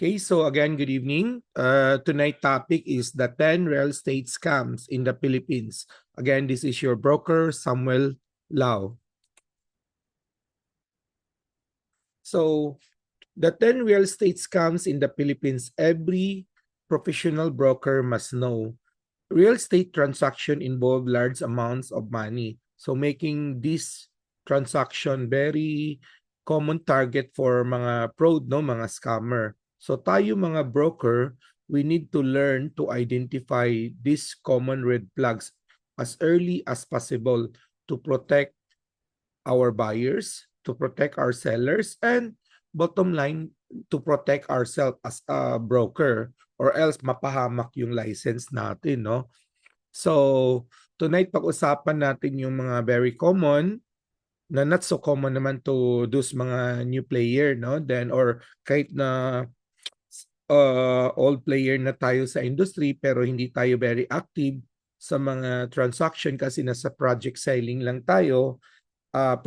Okay, so again, good evening. Tonight topic is the 10 real estate scams in the Philippines. Again, this is your broker, Samuel Lau. So, the 10 real estate scams in the Philippines, every professional broker must know. Real estate transaction involve large amounts of money. So, making this transaction very common target for mga fraud, no, mga scammer. So tayo mga broker, we need to learn to identify these common red flags as early as possible to protect our buyers, to protect our sellers, and bottom line, to protect ourselves as a broker or else mapahamak yung license natin, no? So, tonight pag-usapan natin yung mga very common na not so common naman to those mga new player, no? Then or kahit na old player na tayo sa industry pero hindi tayo very active sa mga transaction kasi nasa project selling lang tayo,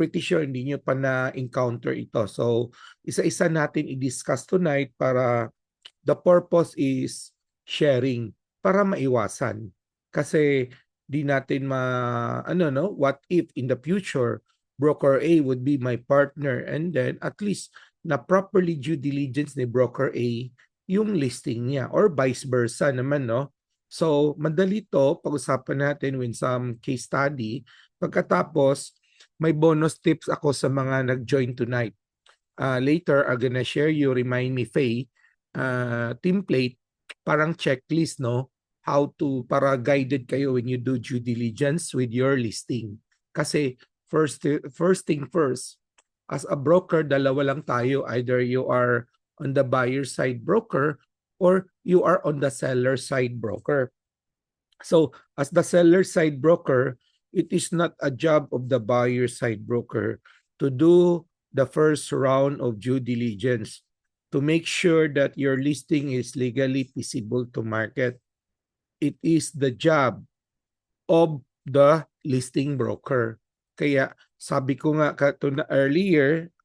pretty sure hindi nyo pa na-encounter ito. So, isa-isa natin i-discuss tonight para the purpose is sharing para maiwasan. Kasi di natin what if in the future broker A would be my partner and then at least na properly due diligence ni broker A yung listing niya or vice versa naman, no? So, madali to pag-usapan natin with some case study. Pagkatapos, may bonus tips ako sa mga nag-join tonight. Later, I'm gonna share you, remind me, Faye, template, parang checklist, no? How to, para guided kayo when you do due diligence with your listing. Kasi, first thing first, as a broker, dalawa lang tayo. Either you are on the buyer side broker or you are on the seller side broker. So, as the seller side broker, it is not a job of the buyer side broker to do the first round of due diligence to make sure that your listing is legally feasible to market. It is the job of the listing broker. Kaya sabi ko nga earlier,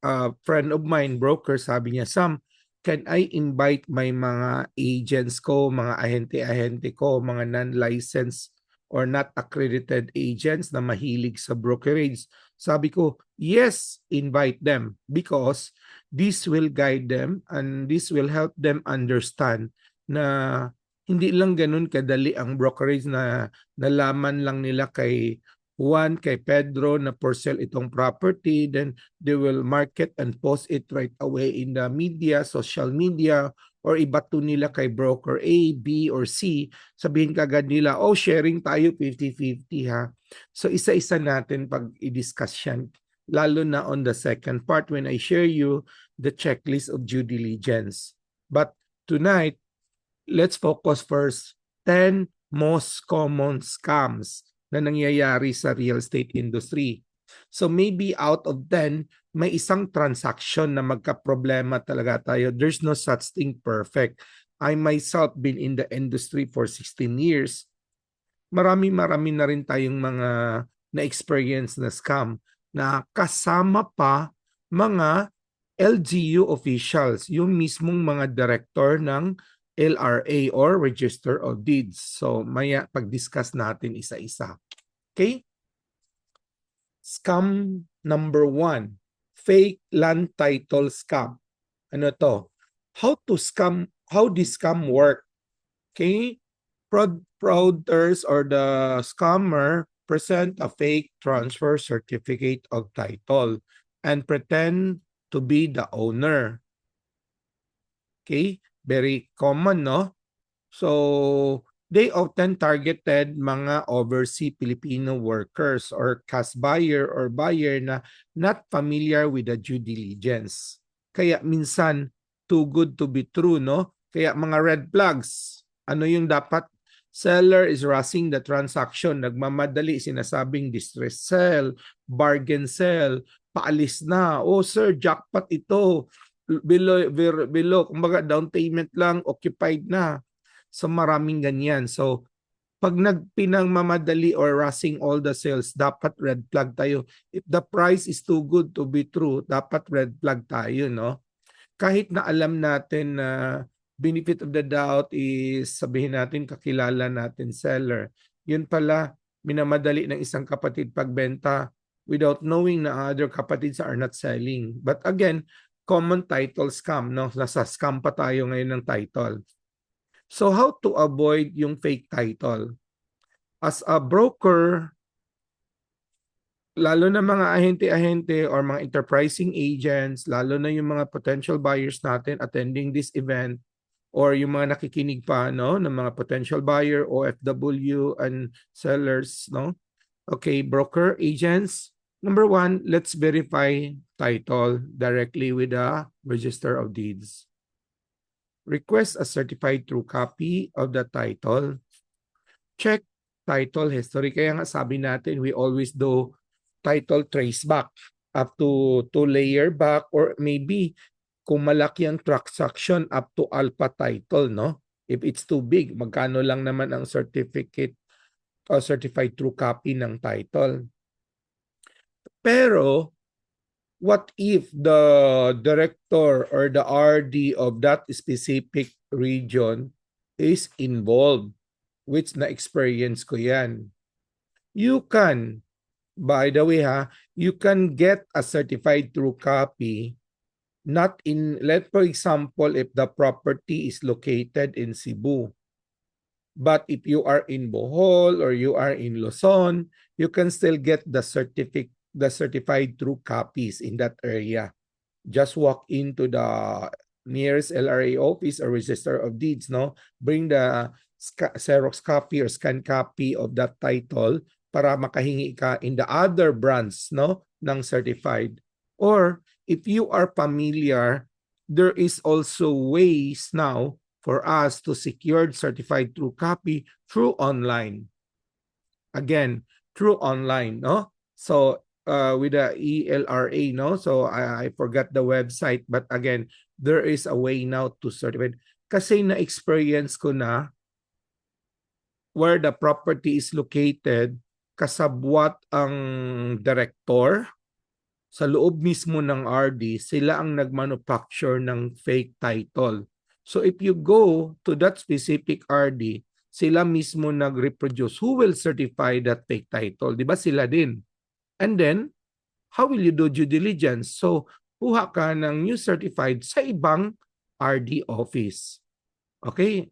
friend of mine, broker, sabi niya, Sam, can I invite my mga agents ko, mga ahente-ahente ko, mga non-licensed or not accredited agents na mahilig sa brokerage? Sabi ko, yes, invite them because this will guide them and this will help them understand na hindi lang ganun kadali ang brokerage na nalaman lang nila kay Juan, kay Pedro na for sale itong property, then they will market and post it right away in the media, social media, or ibato nila kay broker A, B, or C. Sabihin kagad nila, oh, sharing tayo 50-50 ha. So isa-isa natin pag i-discuss yan, lalo na on the second part when I share you the checklist of due diligence. But tonight, let's focus first 10 most common scams na nangyayari sa real estate industry. So maybe out of 10, may isang transaction na magka-problema talaga tayo. There's no such thing perfect. I myself been in the industry for 16 years. Marami na rin tayong mga na-experience na scam na kasama pa mga LGU officials, yung mismong mga director ng LRA or Register of Deeds. So maya pag-discuss natin isa-isa. Okay? Scam number 1, fake land title scam. Ano to? How this scam work? Okay? Fraudsters or the scammer present a fake transfer certificate of title and pretend to be the owner. Okay? Very common, no? So, they often targeted mga overseas Filipino workers or cash buyer or buyer na not familiar with the due diligence. Kaya minsan, too good to be true, no? Kaya mga red flags, ano yung dapat? Seller is rushing the transaction, nagmamadali, sinasabing distress sell, bargain sell, paalis na. Oh sir, jackpot ito. Below, kumbaga down payment lang, occupied na. So maraming ganyan. So pag nagpinangmamadali or rushing all the sales, dapat red flag tayo. If the price is too good to be true, dapat red flag tayo, no? Kahit na alam natin na benefit of the doubt is sabihin natin kakilala natin seller. Yun pala, minamadali ng isang kapatid pagbenta without knowing na other kapatids are not selling. But again, common title scam, no? Nasa scam pa tayo ngayon ng title. So how to avoid yung fake title? As a broker, lalo na mga ahente-ahente or mga enterprising agents, lalo na yung mga potential buyers natin attending this event, or yung mga nakikinig pa, no, ng mga potential buyer, OFW and sellers, no? Okay, broker, agents. Number one, let's verify title directly with the Register of Deeds. Request a certified true copy of the title. Check title history. Kaya nga sabi natin, we always do title trace back up to 2 layer back, or maybe kung malaki ang transaction up to alpha title, no? If it's too big, magkano lang naman ang certificate o certified true copy ng title. Pero what if the director or the RD of that specific region is involved, which na-experience ko yan? You can, by the way you can get a certified true copy not in, for example, if the property is located in Cebu. But if you are in Bohol or you are in Luzon, you can still get the certified true copies in that area. Just walk into the nearest LRA office or Register of Deeds, no? Bring the Xerox copy or scan copy of that title para makahingi ka in the other branch, no, ng certified. Or if you are familiar, there is also ways now for us to secure certified true copy through online. Again, through online, no? So with the ELRA, no? So I forgot the website, but again, there is a way now to certify. Kasi na-experience ko na where the property is located, kasabwat ang director, sa loob mismo ng RD, sila ang nagmanufacture ng fake title. So if you go to that specific RD, sila mismo nag-reproduce. Who will certify that fake title? Di ba sila din? And then, how will you do due diligence? So, kuha ka ng new certified sa ibang RD office. Okay?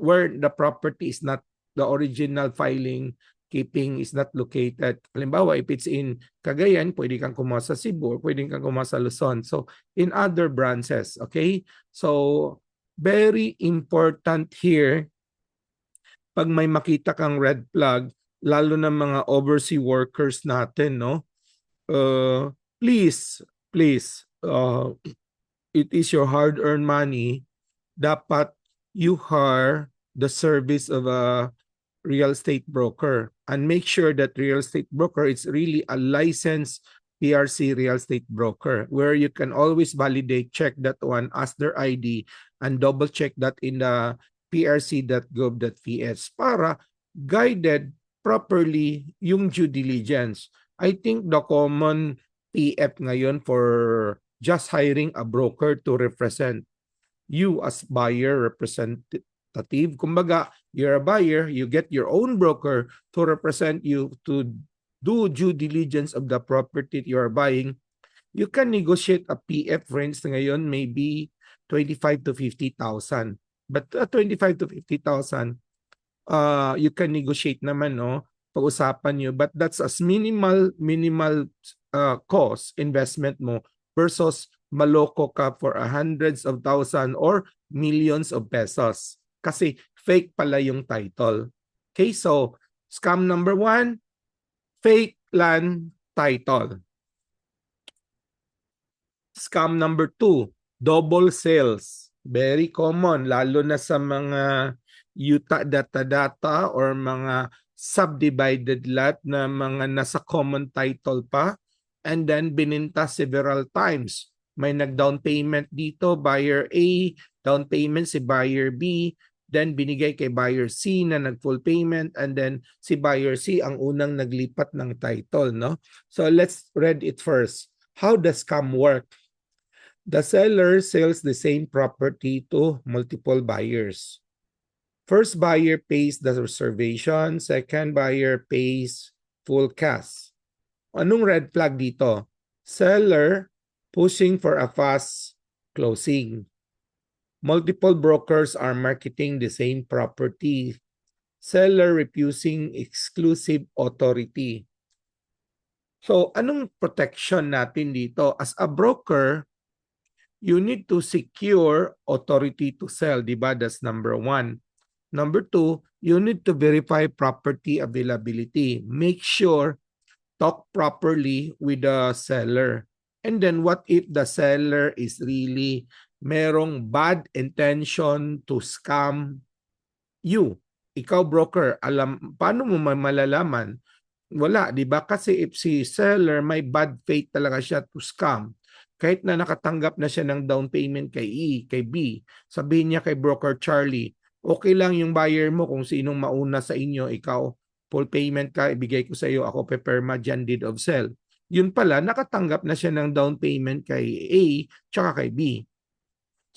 Where the property is not, the original filing keeping is not located. Halimbawa, if it's in Cagayan, pwede kang kumuha sa Cebu, pwede kang kumuha sa Luzon. So, in other branches, okay? So, very important here, pag may makita kang red flag, lalo na mga overseas workers natin, no? Please, it is your hard-earned money. Dapat you hire the service of a real estate broker and make sure that real estate broker is really a licensed PRC real estate broker, where you can always validate, check that one, ask their ID, and double check that in the prc.gov.ps para guided properly yung due diligence. I think the common PF ngayon for just hiring a broker to represent you as buyer representative. Kumbaga, you're a buyer, you get your own broker to represent you to do due diligence of the property you are buying. You can negotiate a PF range ngayon maybe 25 to 50,000. But 25 to 50,000, you can negotiate naman, no? Pag-usapan nyo. But that's as minimal cost investment mo versus maloko ka for hundreds of thousands or millions of pesos. Kasi fake pala yung title. Okay, so scam number 1, fake land title. Scam number 2, double sales. Very common, lalo na sa mga yuta data or mga subdivided lot na mga nasa common title pa, and then bininta several times. May nag-down payment dito, buyer A, down payment si buyer B, then binigay kay buyer C na nag-full payment, and then si buyer C ang unang naglipat ng title, no? So let's read it first. How does scam work? The seller sells the same property to multiple buyers. First buyer pays the reservation, second buyer pays full cash. Anong red flag dito? Seller pushing for a fast closing. Multiple brokers are marketing the same property. Seller refusing exclusive authority. So, anong protection natin dito? As a broker, you need to secure authority to sell, di ba? That's number one. Number two, you need to verify property availability. Make sure, talk properly with the seller. And then what if the seller is really merong bad intention to scam you? Ikaw broker, paano mo malalaman? Wala, di ba? Kasi if si seller may bad faith talaga siya to scam, kahit na nakatanggap na siya ng down payment kay E, kay B, sabihin niya kay broker Charlie, okay lang yung buyer mo kung sinong mauna sa inyo, ikaw, full payment ka, ibigay ko sa iyo, ako peperma dyan, deed of sale. Yun pala, nakatanggap na siya ng down payment kay A, tsaka kay B.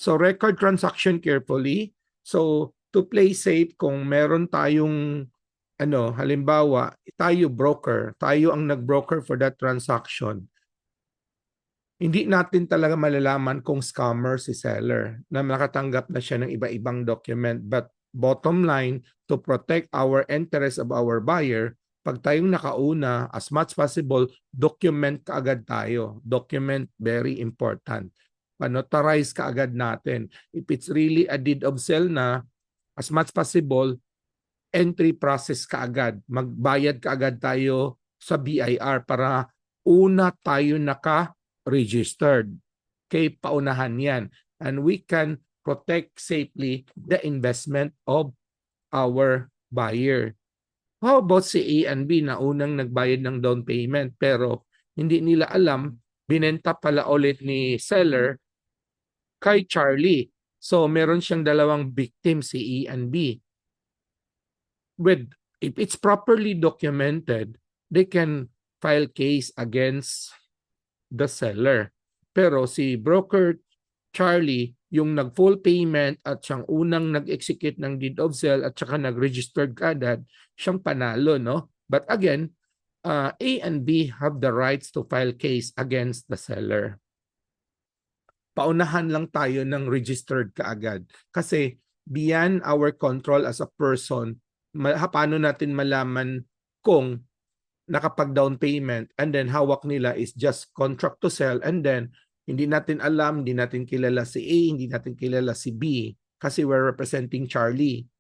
So record transaction carefully. So to play safe, kung meron tayong halimbawa, tayo broker, tayo ang nag-broker for that transaction, hindi natin talaga malalaman kung scammer si seller na nakatanggap na siya ng iba-ibang document. But bottom line, to protect our interest of our buyer, pag tayong nakauna, as much possible, document kaagad tayo. Document, very important. Panotarize kaagad natin. If it's really a deed of sale na, as much possible, entry process kaagad. Magbayad kaagad tayo sa BIR para una tayo naka-registered. Kay paunahan yan. And we can protect safely the investment of our buyer. How about si A and B na unang nagbayad ng down payment pero hindi nila alam, binenta pala ulit ni seller kay Charlie. So meron siyang dalawang victim, si A and B. If it's properly documented, they can file case against the seller. Pero si broker Charlie, yung nag-full payment at siyang unang nag-execute ng deed of sale at saka nag-registered agad, siyang panalo, no? But again, A and B have the rights to file case against the seller. Paunahan lang tayo ng registered kaagad. Kasi beyond our control as a person, paano natin malaman kung nakapag-down payment and then hawak nila is just contract to sell and then hindi natin alam, hindi natin kilala si A, hindi natin kilala si B kasi we're representing Charlie.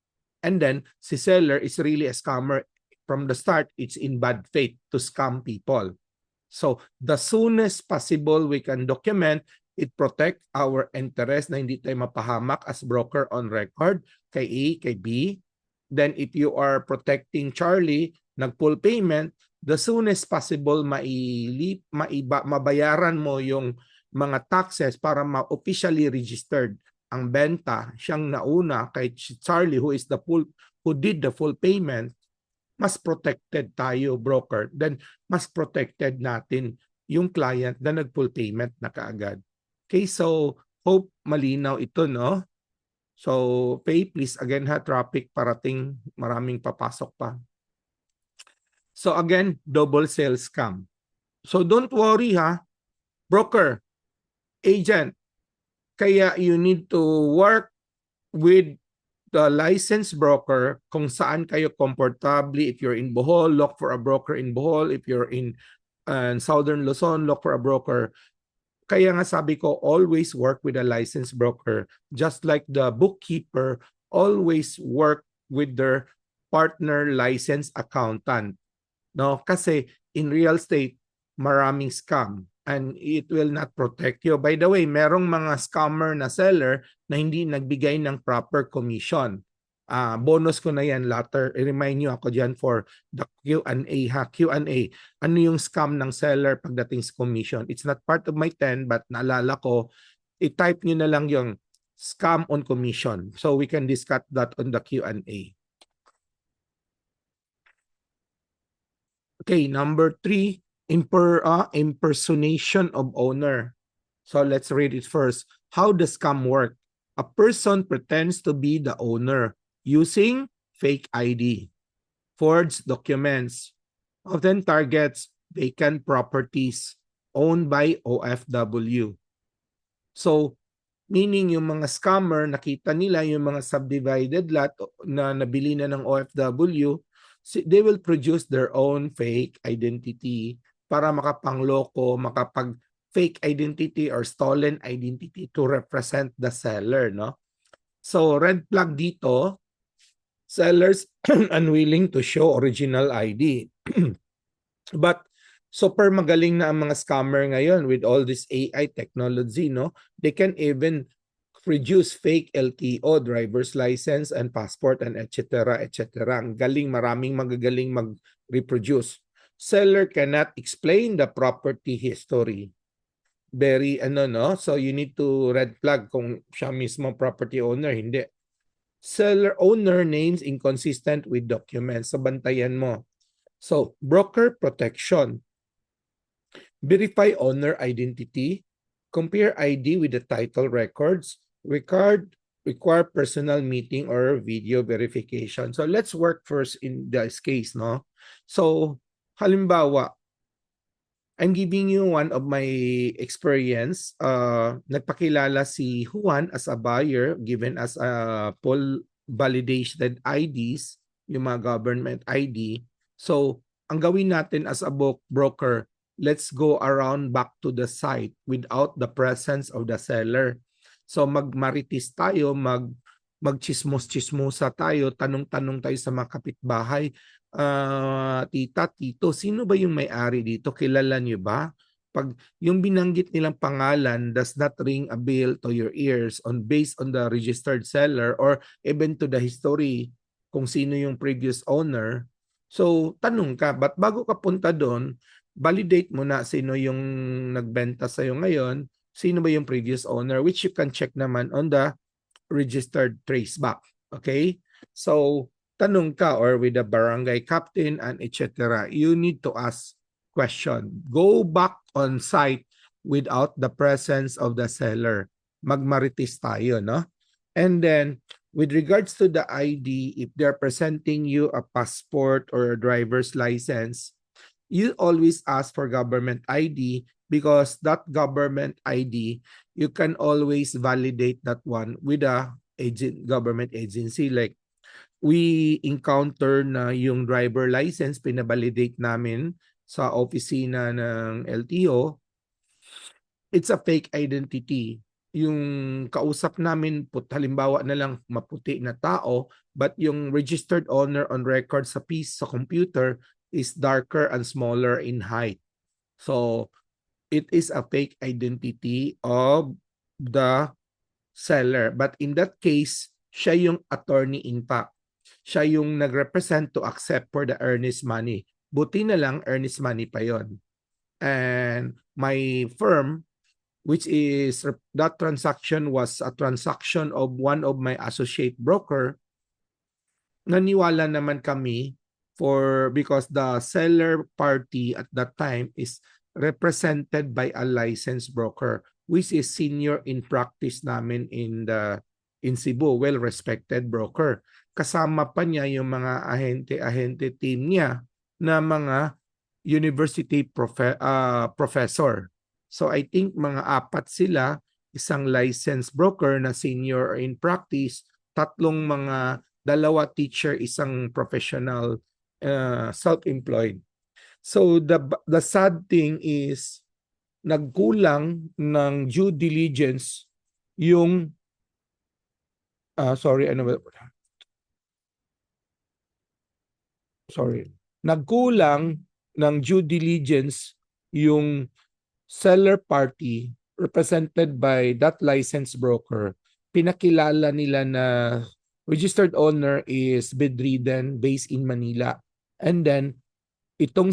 And then si seller is really a scammer. From the start, it's in bad faith to scam people. So the soonest possible we can document, it protect our interest na hindi tayo mapahamak as broker on record kay A, kay B. Then if you are protecting Charlie, nag-full payment, the soonest possible mabayaran mo yung mga taxes para ma-officially registered ang benta, siyang nauna kay Charlie who did the full payment, mas protected tayo broker. Then mas protected natin yung client na nag-full payment na kaagad. Okay, so hope malinaw ito, no? So, please again ha, traffic parating, maraming papasok pa. So again, double sales scam. So don't worry ha, broker, agent, kaya you need to work with the licensed broker kung saan kayo comfortably. If you're in Bohol, look for a broker in Bohol. If you're in Southern Luzon, look for a broker. Kaya nga sabi ko, always work with a licensed broker. Just like the bookkeeper, always work with their partner licensed accountant. No, kasi in real estate, maraming scam and it will not protect you. By the way, merong mga scammer na seller na hindi nagbigay ng proper commission. Bonus ko na yan later. I-remind nyo ako dyan for the Q&A ha. Q&A. Ano yung scam ng seller pagdating sa commission? It's not part of my 10 but naalala ko, i-type nyo na lang yung scam on commission. So we can discuss that on the Q&A. Okay, number 3, impersonation of owner. So let's read it first. How does scam work? A person pretends to be the owner using fake ID, forged documents, often targets vacant properties owned by OFW. So, meaning yung mga scammer, nakita nila yung mga subdivided lot na nabili na ng OFW, they will produce their own fake identity para makapangloko, makapag-fake identity or stolen identity to represent the seller, no? So, red flag dito, sellers unwilling to show original ID. But super magaling na ang mga scammer ngayon with all this AI technology, no? They can even produce fake LTO, driver's license and passport and etc. etc. Ang galing, maraming magagaling mag-reproduce. Seller cannot explain the property history. Very no? So you need to red flag kung siya mismo property owner, hindi. Seller owner names inconsistent with documents. So bantayan mo. So broker protection. Verify owner identity. Compare ID with the title records. Require personal meeting or video verification. So let's work first in this case, no? So halimbawa, I'm giving you one of my experience. Nagpakilala si Juan as a buyer given as a full validated IDs, yung mga government ID. So, ang gawin natin as a broker, let's go around back to the site without the presence of the seller. So, magmaritis tayo, magchismos-chismosa tayo, tanong-tanong tayo sa mga kapitbahay. Tita, tito, sino ba yung may-ari dito? Kilala niyo ba? Pag yung binanggit nilang pangalan does not ring a bell to your ears based on the registered seller or even to the history kung sino yung previous owner. So, tanong ka, but bago ka punta doon, validate mo na sino yung nagbenta sa'yo ngayon, sino ba yung previous owner, which you can check naman on the registered traceback. Okay? So, tanong ka or with the barangay captain and etc. You need to ask question. Go back on site without the presence of the seller. Magmaritis tayo, no? And then, with regards to the ID, if they're presenting you a passport or a driver's license, you always ask for government ID because that government ID, you can always validate that one with a government agency. Like, we encounter na yung driver license, pinabalidate namin sa opisina ng LTO, it's a fake identity. Yung kausap namin, halimbawa na lang maputi na tao, but yung registered owner on record sa piece sa computer is darker and smaller in height. So, it is a fake identity of the seller. But in that case, siya yung attorney in fact. Siya yung nag-represent to accept for the earnest money. Buti na lang, earnest money pa yon. And my firm, which is, that transaction was a transaction of one of my associate broker, naniwala naman kami because the seller party at that time is represented by a licensed broker, which is senior in practice namin in Cebu, well-respected broker. Kasama pa niya yung mga ahente team niya na mga university professor. So I think mga 4 sila, isang licensed broker na senior in practice, 3 mga 2 teacher, isang professional self-employed. So the sad thing is nagkulang ng due diligence yung nagkulang ng due diligence yung seller party represented by that licensed broker. Pinakilala nila na registered owner is bedridden, based in Manila. And then, itong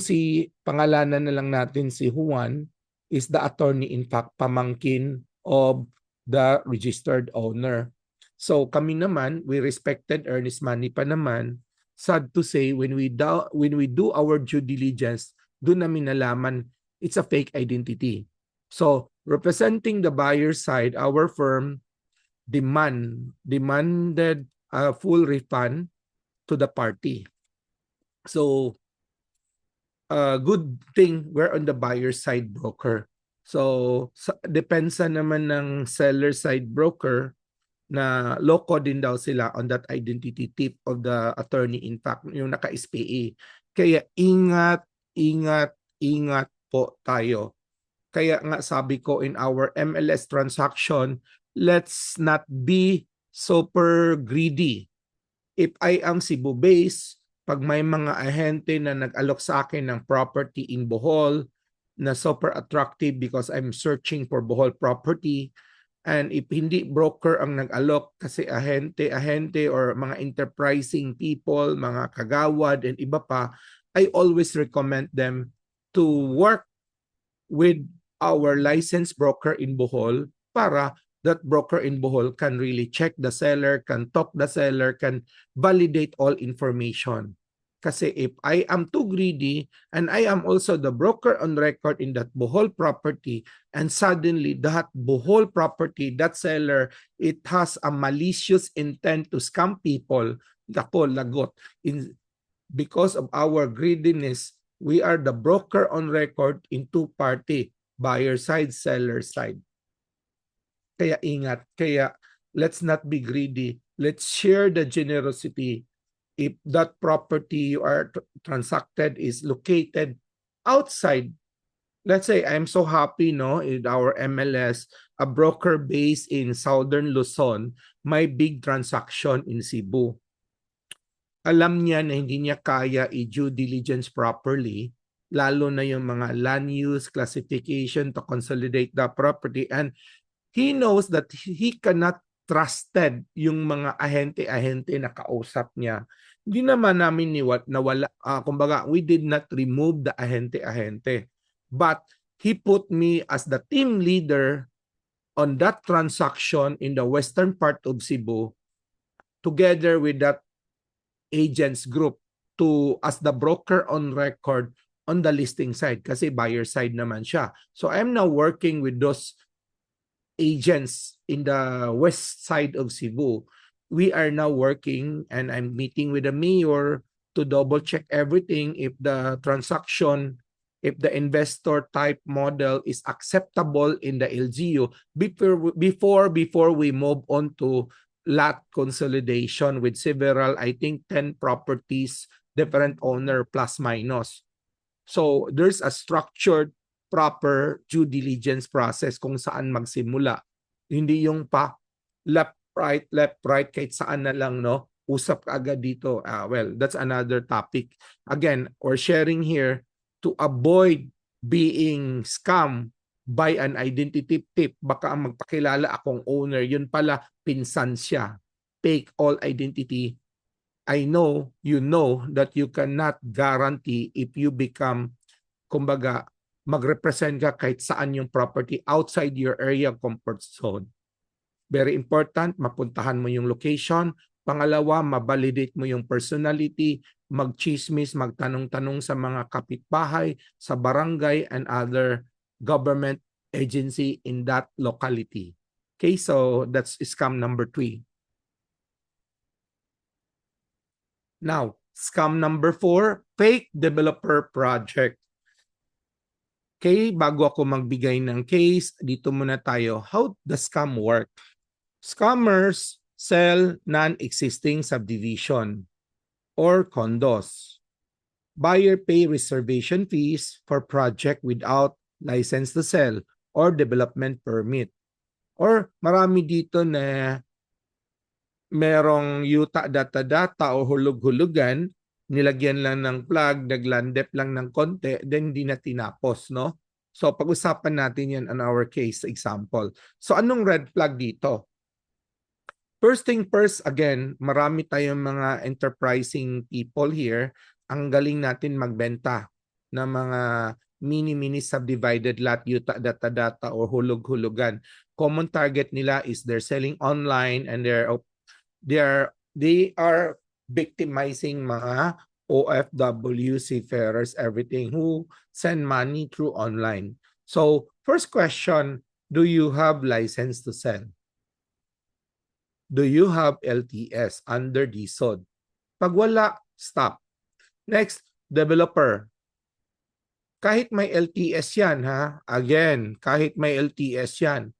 pangalanan na lang natin si Juan is the attorney in fact, pamangkin of the registered owner. So kami naman, we respected earnest money pa naman. Sad to say, when we do our due diligence, doon namin nalaman it's a fake identity. So representing the buyer side, our firm demanded a full refund to the party. So good thing we're on the buyer side broker. So depensa naman ng seller side broker na loko din daw sila on that identity tip of the attorney, in fact yung naka-SPA. Kaya ingat, ingat, ingat po tayo. Kaya nga sabi ko in our MLS transaction, let's not be super greedy. If I am Cebu based, pag may mga ahente na nag-alok sa akin ng property in Bohol na super attractive because I'm searching for Bohol property, and if hindi broker ang nag-alok kasi ahente or mga enterprising people, mga kagawad and iba pa, I always recommend them to work with our licensed broker in Bohol para that broker in Bohol can really check the seller, can talk the seller, can validate all information. Kasi if I am too greedy and I am also the broker on record in that Bohol property, and suddenly that Bohol property, that seller, it has a malicious intent to scam people, dako, lagot. Because of our greediness, we are the broker on record in two party, buyer side, seller side. Kaya ingat. Kaya let's not be greedy. Let's share the generosity. If that property you are transacted is located outside, let's say I'm so happy no in our MLS, a broker based in Southern Luzon, may big transaction in Cebu. Alam niya na hindi niya kaya i-due diligence properly, lalo na yung mga land use classification to consolidate the property, and he knows that he cannot trusted yung mga ahente-ahente na kausap niya. Hindi naman namin nawala, kumbaga, we did not remove the ahente-ahente. But he put me as the team leader on that transaction in the western part of Cebu together with that agents group to as the broker on record on the listing side kasi buyer side naman siya. So I'm now working with those agents in the west side of Cebu. We are now working and I'm meeting with the mayor to double check everything if the transaction, if the investor type model is acceptable in the LGU before we move on to lot consolidation with several, I think 10 properties, different owner plus minus. So there's a structured proper due diligence process kung saan magsimula. Hindi yung pa left right kahit saan na lang no. Usap ka agad dito. Well, that's another topic. Again, we're sharing here to avoid being scammed by an identity tip. Baka ang magpakilala akong owner, yun pala pinsan siya. Fake all identity. I know you know that you cannot guarantee if you become, kumbaga, mag-represent ka kahit saan yung property outside your area of comfort zone. Very important, mapuntahan mo yung location. Pangalawa, mabalidate mo yung personality, mag-chismis, magtanong-tanong sa mga kapitbahay, sa barangay and other government agency in that locality. Okay, so that's scam number 3. Now, scam number 4, fake developer project. Okay, bago ako magbigay ng case, dito muna tayo. How does scam work? Scammers sell non-existing subdivision or condos. Buyer pay reservation fees for project without license to sell or development permit. Or marami dito na merong yuta data o hulog-hulugan, nilagyan lang ng plug, naglandep lang ng konti, then hindi na tinapos, no? So pag-usapan natin yan on our case example. So anong red flag dito? First thing first, again, marami tayong mga enterprising people here. Ang galing natin magbenta ng mga mini subdivided lot, yuta data o hulog-hulugan. Common target nila is they're selling online and they are victimizing mga OFW, seafarers, everything who send money through online. So First question, do you have license to sell? Do you have LTS under DSOD? Pag wala, stop. Next, developer. Kahit may LTS yan, ha? Again, kahit may LTS yan,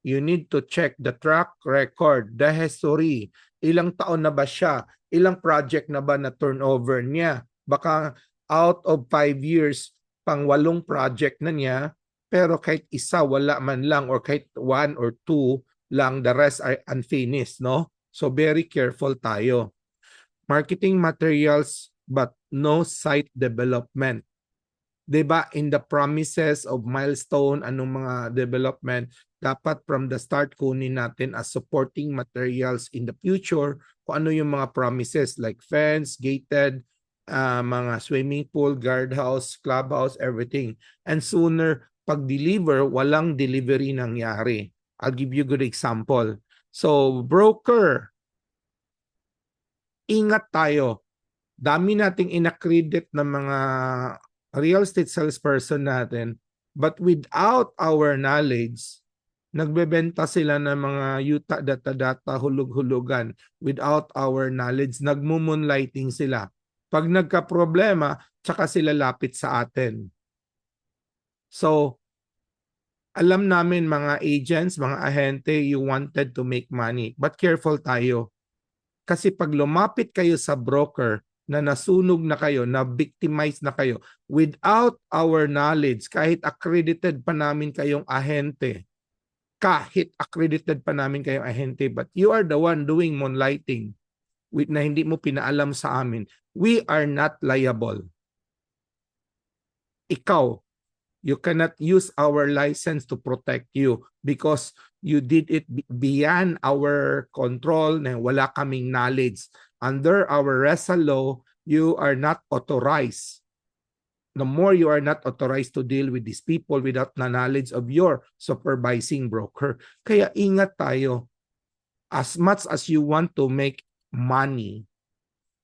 you need to check the track record, the history. Ilang taon na ba siya? Ilang project na ba na turnover niya? Baka out of 5 years, pang 8 project na niya, pero kahit isa wala man lang or kahit 1 or 2 lang, the rest are unfinished, no? So very careful tayo. Marketing materials but no site development. 'Di ba, in the promises of milestone, anong mga development, dapat from the start kunin natin as supporting materials in the future kung ano yung mga promises like fence, gated, mga swimming pool, guardhouse, clubhouse, everything. And sooner, pag-deliver, walang delivery nangyari. I'll give you a good example. So, broker, ingat tayo. Dami nating inaccredit na mga real estate salesperson natin, but without our knowledge, nagbebenta sila ng mga yuta, data, hulug-hulugan. Without our knowledge, nagmumoonlighting sila. Pag nagka-problema, tsaka sila lapit sa atin. So, alam namin mga agents, mga ahente, you wanted to make money. But careful tayo. Kasi pag lumapit kayo sa broker, na nasunog na kayo, na victimize na kayo, without our knowledge, kahit accredited pa namin kayong ahente, but you are the one doing moonlighting with na hindi mo pinaalam sa amin, we are not liable. Ikaw, you cannot use our license to protect you because you did it beyond our control na wala kaming knowledge. Under our RESA law, you are not authorized. The more you are not authorized to deal with these people without the knowledge of your supervising broker. Kaya ingat tayo. As much as you want to make money,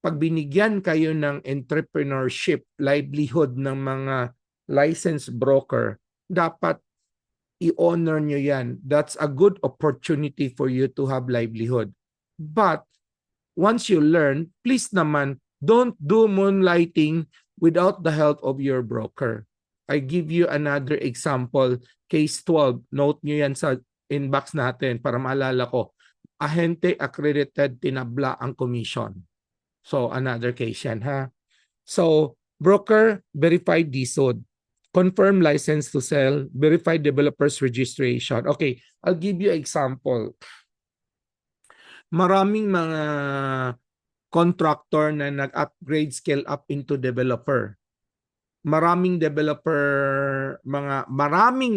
pag binigyan kayo ng entrepreneurship, livelihood ng mga licensed broker, dapat i-honor nyo yan. That's a good opportunity for you to have livelihood. But once you learn, please naman, don't do moonlighting without the help of your broker. I give you another example, case 12. Note nyo yan sa inbox natin para maalala ko. Ahente accredited, tinabla ang commission. So, another case yan, ha? So, broker, verified DSOD. Confirm license to sell, verified developer's registration. Okay, I'll give you an example. Maraming mga contractor na nag-upgrade, scale up into developer. Maraming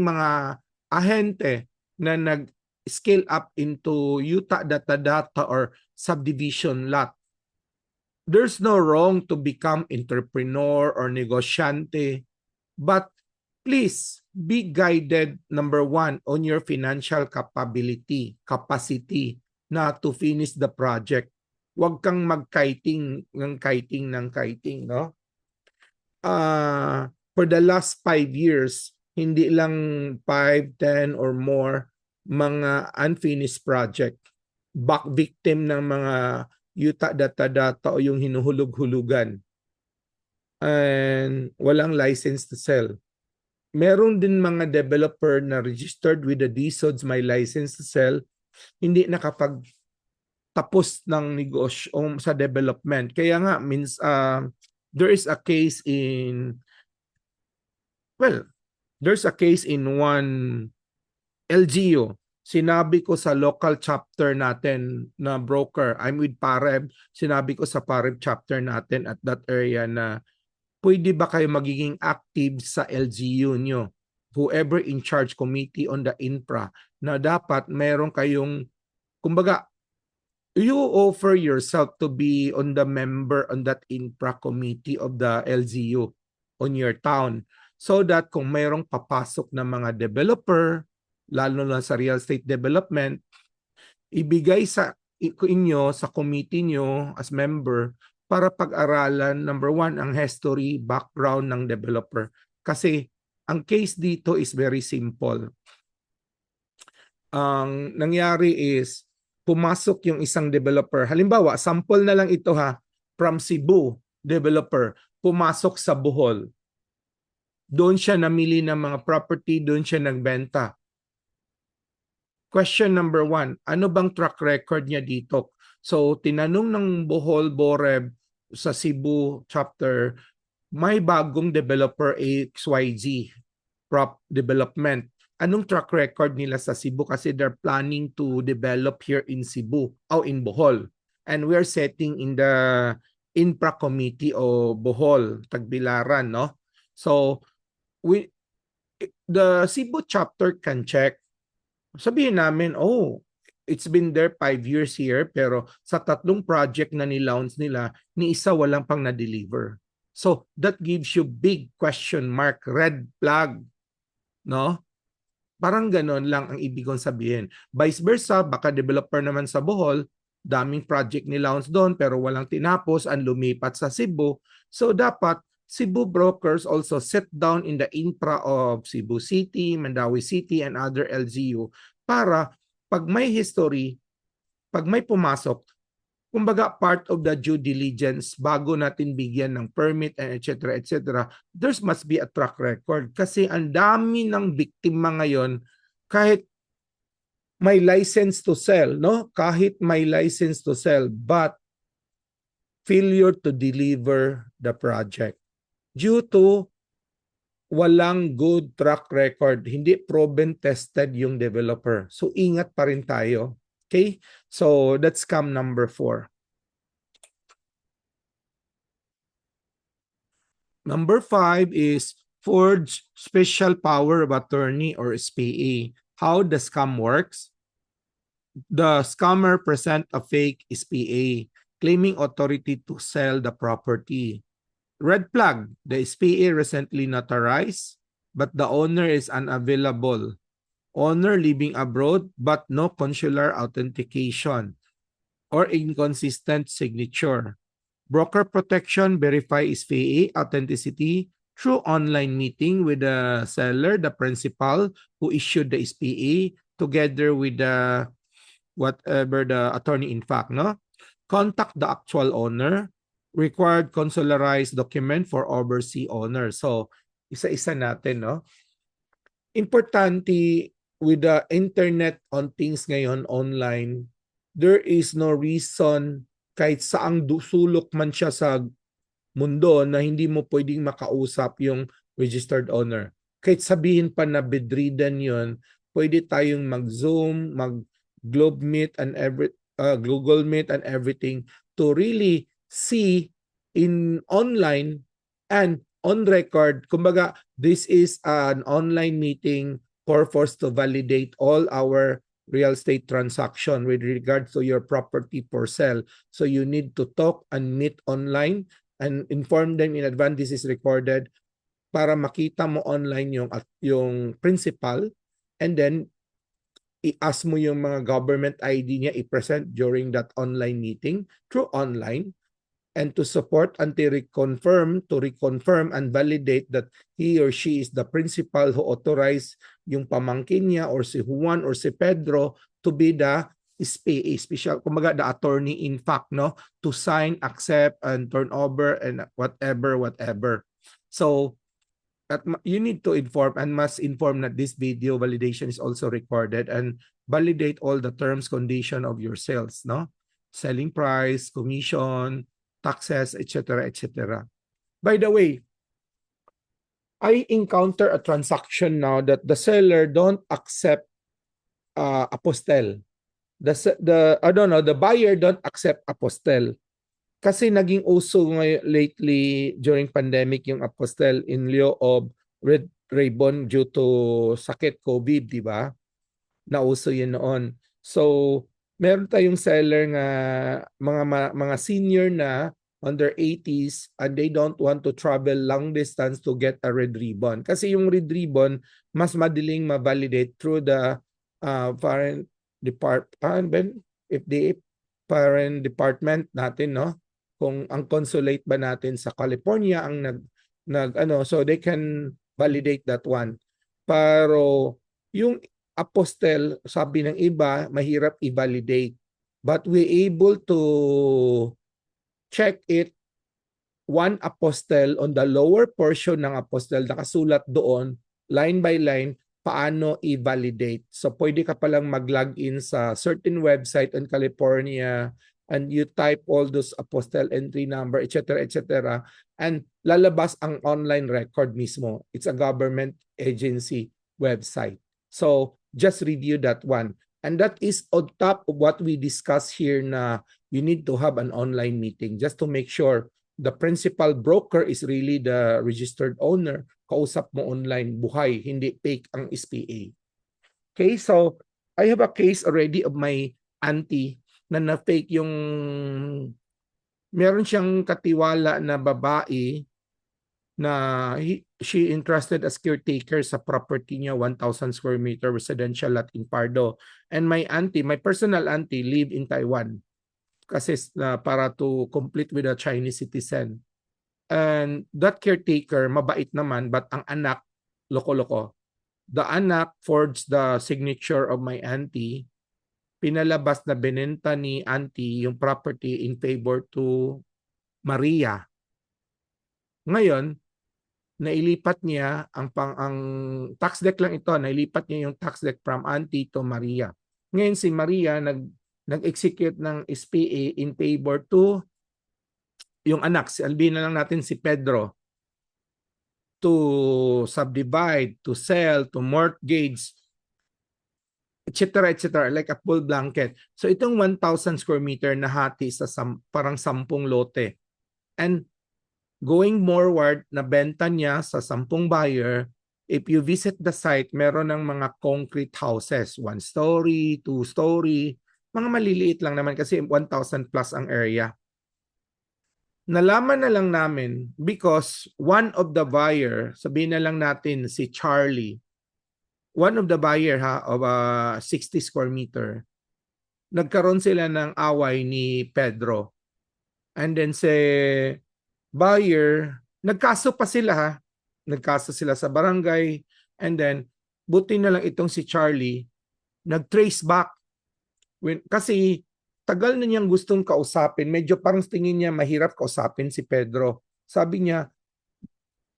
mga ahente na nag-scale up into yuta, data or subdivision lot. There's no wrong to become entrepreneur or negosyante, but please be guided, number 1, on your financial capacity na to finish the project. Huwag kang mag-kiting, no? For the last 5 years, hindi lang 5, 10 or more mga unfinished project. Back victim ng mga yuta, data o yung hinuhulog-hulugan. And walang license to sell. Meron din mga developer na registered with the DSODs, may license to sell, hindi nakapagtapos ng negosyo sa development. Kaya nga, there is a case in, there's a case in one LGU. Sinabi ko sa local chapter natin na broker, I'm with Pareb, sinabi ko sa Pareb chapter natin at that area na pwede ba kayo magiging active sa LGU nyo? Whoever in charge committee on the infra, na dapat meron kayong, kumbaga, you offer yourself to be on the member on that infra committee of the LGU on your town. So that kung mayroong papasok na mga developer, lalo na sa real estate development, ibigay sa inyo, sa committee nyo as member, para pag-aralan, number 1, ang history, background ng developer. Kasi Ang case dito is very simple. Ang nangyari is, pumasok yung isang developer. Halimbawa, sample na lang ito ha, from Cebu, developer, pumasok sa Bohol. Doon siya namili ng mga property, doon siya nagbenta. Question number 1, ano bang track record niya dito? So, tinanong ng Bohol Boreb sa Cebu chapter, may bagong developer XYZ, prop development. Anong track record nila sa Cebu? Kasi they're planning to develop here in Cebu o in Bohol. And we're setting in the Infra Committee o Bohol, Tagbilaran, no? So, the Cebu chapter can check. Sabihin namin, oh, it's been there 5 years here, pero sa 3 project na ni-launch nila, ni isa walang pang na-deliver. So, that gives you big question mark, red flag, no? Parang ganon lang ang ibig kong sabihin. Vice versa, baka developer naman sa Bohol, daming project ni-launch doon, pero walang tinapos, ang lumipat sa Cebu. So, dapat Cebu brokers also sit down in the infra of Cebu City, Mandawi City, and other LGU para pag may history, pag may pumasok, kumbaga part of the due diligence bago natin bigyan ng permit and etc. There must be a track record kasi ang dami ng biktima ngayon kahit may license to sell, no? Kahit may license to sell but failure to deliver the project due to walang good track record, hindi proven tested yung developer. So ingat pa rin tayo. Okay? So that's scam number 4. Number 5 is forge special power of attorney or SPA. How the scam works? The scammer present a fake SPA claiming authority to sell the property. Red flag, the SPA recently notarized, but the owner is unavailable. Owner living abroad, but no consular authentication or inconsistent signature. Broker protection, verify SPA authenticity through online meeting with the seller, the principal who issued the SPA, together with the whatever the attorney in fact, no? Contact the actual owner. Required consularized document for overseas owner. So, isa-isa natin, no? Importante with the internet on things ngayon online, there is no reason kahit saang sulok man siya sa mundo na hindi mo pwedeng makausap yung registered owner. Kahit sabihin pa na bedridden yun, pwede tayong mag-Zoom, mag-Globe Meet and Google Meet and everything to really see in online and on record. Kumbaga, this is an online meeting purpose to validate all our real estate transaction with regard to your property for sale. So you need to talk and meet online and inform them in advance this is recorded para makita mo online yung principal, and then i-ask mo yung mga government ID niya i-present during that online meeting through online, and to support and to reconfirm and validate that he or she is the principal who authorized yung pamangkin niya or si Juan or si Pedro to be the SPA, special, kumbaga the attorney in fact, no, to sign, accept, and turn over and whatever. So you need to inform and must inform that this video validation is also recorded and validate all the terms, condition of your sales, no? Selling price, commission, taxes, etc. By the way, I encounter a transaction now that the seller don't accept apostel. The buyer don't accept apostel. Kasi naging uso ngayon lately during pandemic yung apostel in lieu of red ribbon due to sakit COVID, di ba? Nauso yun noon. So, meron tayong seller nga mga senior na on their 80s and they don't want to travel long distance to get a red ribbon. Kasi yung red ribbon, mas madaling ma-validate through the foreign department, FDA foreign department natin, no? Kung ang consulate ba natin sa California ang so they can validate that one. Pero yung apostle, sabi ng iba, mahirap i-validate. But we able to check it, one apostle on the lower portion ng apostle, nakasulat doon, line by line, paano i-validate. So pwede ka palang mag-login sa certain website in California and you type all those apostle entry number, etc., etc., and lalabas ang online record mismo. It's a government agency website. So just review that one. And that is on top of what we discussed here na you need to have an online meeting just to make sure the principal broker is really the registered owner. Kausap mo online, buhay, hindi fake ang SPA. Okay, so I have a case already of my auntie na na-fake yung meron siyang katiwala na babae na she entrusted as caretaker sa property niya, 1,000 square meter residential lot in Pardo. And my auntie, my personal auntie, live in Taiwan kasi para to complete with a Chinese citizen. And that caretaker, mabait naman, but ang anak, loko-loko. The anak forged the signature of my auntie, pinalabas na benenta ni auntie yung property in favor to Maria. Ngayon, nailipat niya ang tax deck lang ito, nailipat niya yung tax deck from auntie to Maria. Ngayon si Maria nag-execute ng SPA in favor to yung anak, albihin na lang natin si Pedro, to subdivide, to sell, to mortgage, etc., etc., like a full blanket. So itong 1,000 square meter na hati sa parang 10 lote. And going forward, nabenta niya sa 10 buyer. If you visit the site, meron ng mga concrete houses, 1 story, 2 story, mga maliliit lang naman kasi 1,000 plus ang area. Nalaman na lang namin because one of the buyer, sabihin na lang natin si Charlie, one of the buyer of 60 square meter, nagkaroon sila ng away ni Pedro. And then si buyer, nagkaso pa sila nagkaso sila sa barangay, and then buti na lang itong si Charlie, nag-trace back. Kasi tagal na niyang gustong kausapin. Medyo parang tingin niya mahirap kausapin si Pedro. Sabi niya,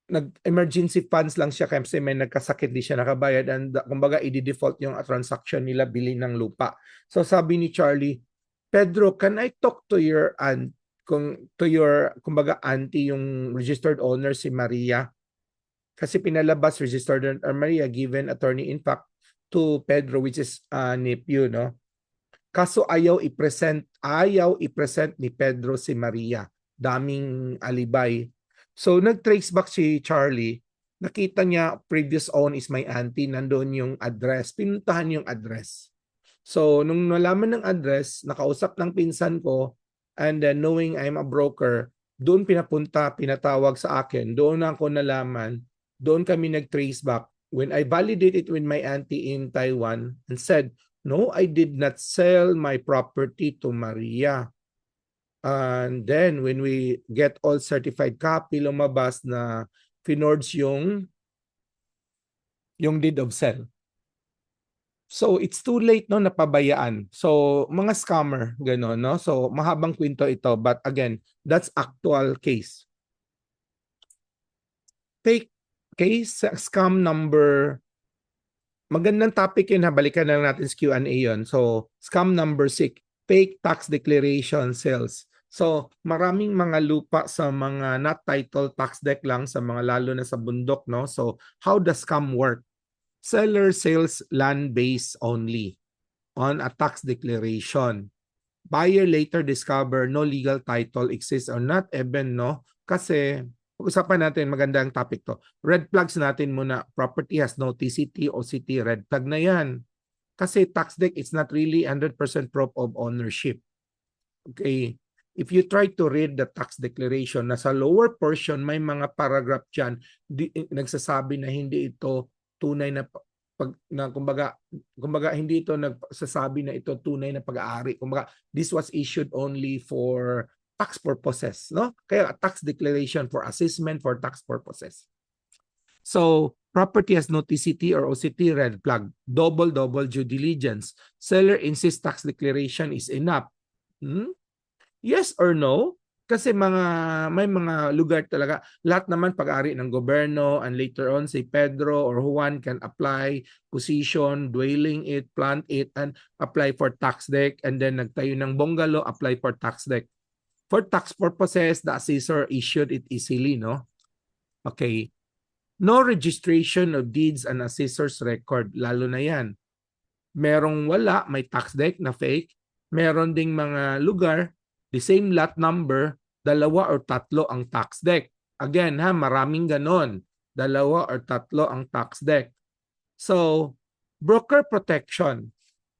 nag-emergency funds lang siya kasi may nagkasakit, di siya nakabayad, and kumbaga i-default yung transaction nila, bili ng lupa. So sabi ni Charlie, Pedro, can I talk to your aunt, kumbaga auntie, yung registered owner si Maria? Kasi pinalabas registered owner Maria given attorney in fact to Pedro, which is nephew, no? Kaso ayaw i-present ni Pedro si Maria. Daming alibay. So nag-trace back si Charlie. Nakita niya previous own is my auntie. Nandoon yung address. Pinuntahan yung address. So nung nalaman ng address, nakausap ng pinsan ko, and then knowing I'm a broker, doon pinatawag sa akin. Doon ako nalaman. Doon kami nag-trace back. When I validated with my auntie in Taiwan and said, no, I did not sell my property to Maria. And then when we get all certified copy, lumabas na finords yung deed of sale. So it's too late, no, napabayaan. So mga scammer, gano'n, no? So mahabang kwento ito, but again, that's actual case. Take case, scam number, magandang topic yun ha, balikan na lang natin sa Q&A yun. So, scam number 6, fake tax declaration sales. So, maraming mga lupa sa mga not title tax deck lang, sa mga lalo na sa bundok, no? So, how does scam work? Seller sales land base only on a tax declaration. Buyer later discover no legal title exists or not even, no? Kasi pag-usapan natin, magandang topic to. Red flags natin muna. Property has no TCT, OCT, red flag na yan. Kasi tax deck, it's not really 100% proof of ownership. Okay. If you try to read the tax declaration, nasa lower portion, may mga paragraph dyan, nagsasabi na hindi ito tunay na kumbaga hindi ito nagsasabi na ito tunay na pag-aari. Kumbaga, this was issued only for tax purposes, no? Kaya tax declaration for assessment for tax purposes. So, property has noticity or OCT, red flag. Double due diligence. Seller insists tax declaration is enough. Yes or no? Kasi may mga lugar talaga, lahat naman pag-ari ng gobyerno, and later on si Pedro or Juan can apply, position, dwelling it, plant it, and apply for tax deck, and then nagtayo ng bungalow, apply for tax deck. For tax purposes, the assessor issued it easily, no? Okay. No registration of deeds and assessor's record, lalo na yan. Merong wala, may tax deck na fake. Meron ding mga lugar, the same lot number, dalawa or tatlo ang tax deck. Again, maraming ganon. Dalawa or tatlo ang tax deck. So, broker protection.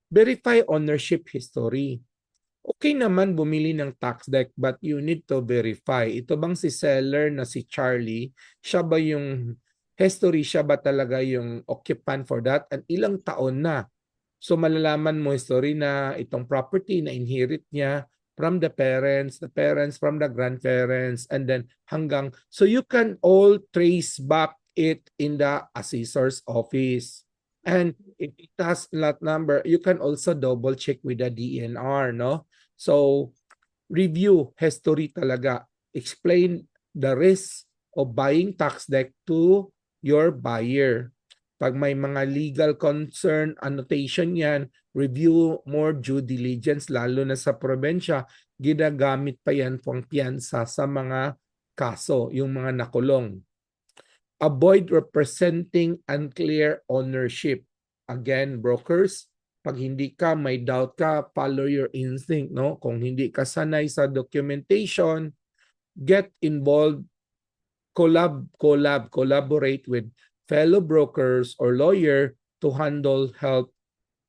Verify ownership history. Okay naman bumili ng tax deck, but you need to verify. Ito bang si seller na si Charlie, siya ba yung history, siya ba talaga yung occupant for that? At ilang taon na? So malalaman mo history na itong property na inherit niya from the parents from the grandparents, and then hanggang, so you can all trace back it in the assessor's office. And if it has lot number, you can also double check with the DNR, no? So review history talaga. Explain the risk of buying tax deck to your buyer. Pag may mga legal concern, annotation yan, review more due diligence, lalo na sa probensya, ginagamit pa yan pang piyansa sa mga kaso, yung mga nakulong. Avoid representing unclear ownership. Again, brokers, pag hindi ka, may doubt ka, follow your instinct, no? Kung hindi ka sanay sa documentation, get involved, collaborate with fellow brokers or lawyer to handle help,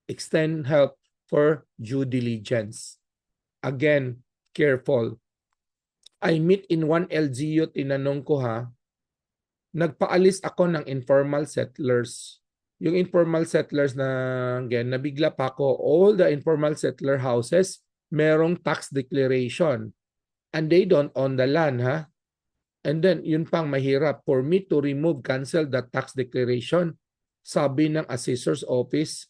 extend help for due diligence. Again, careful. I meet in one LGU, tinanong ko nagpaalis ako ng informal settlers. Yung informal settlers na, again, nabigla pa ako, all the informal settler houses, merong tax declaration. And they don't own the land, And then, yun pang mahirap. For me to remove, cancel the tax declaration, sabi ng assessor's office,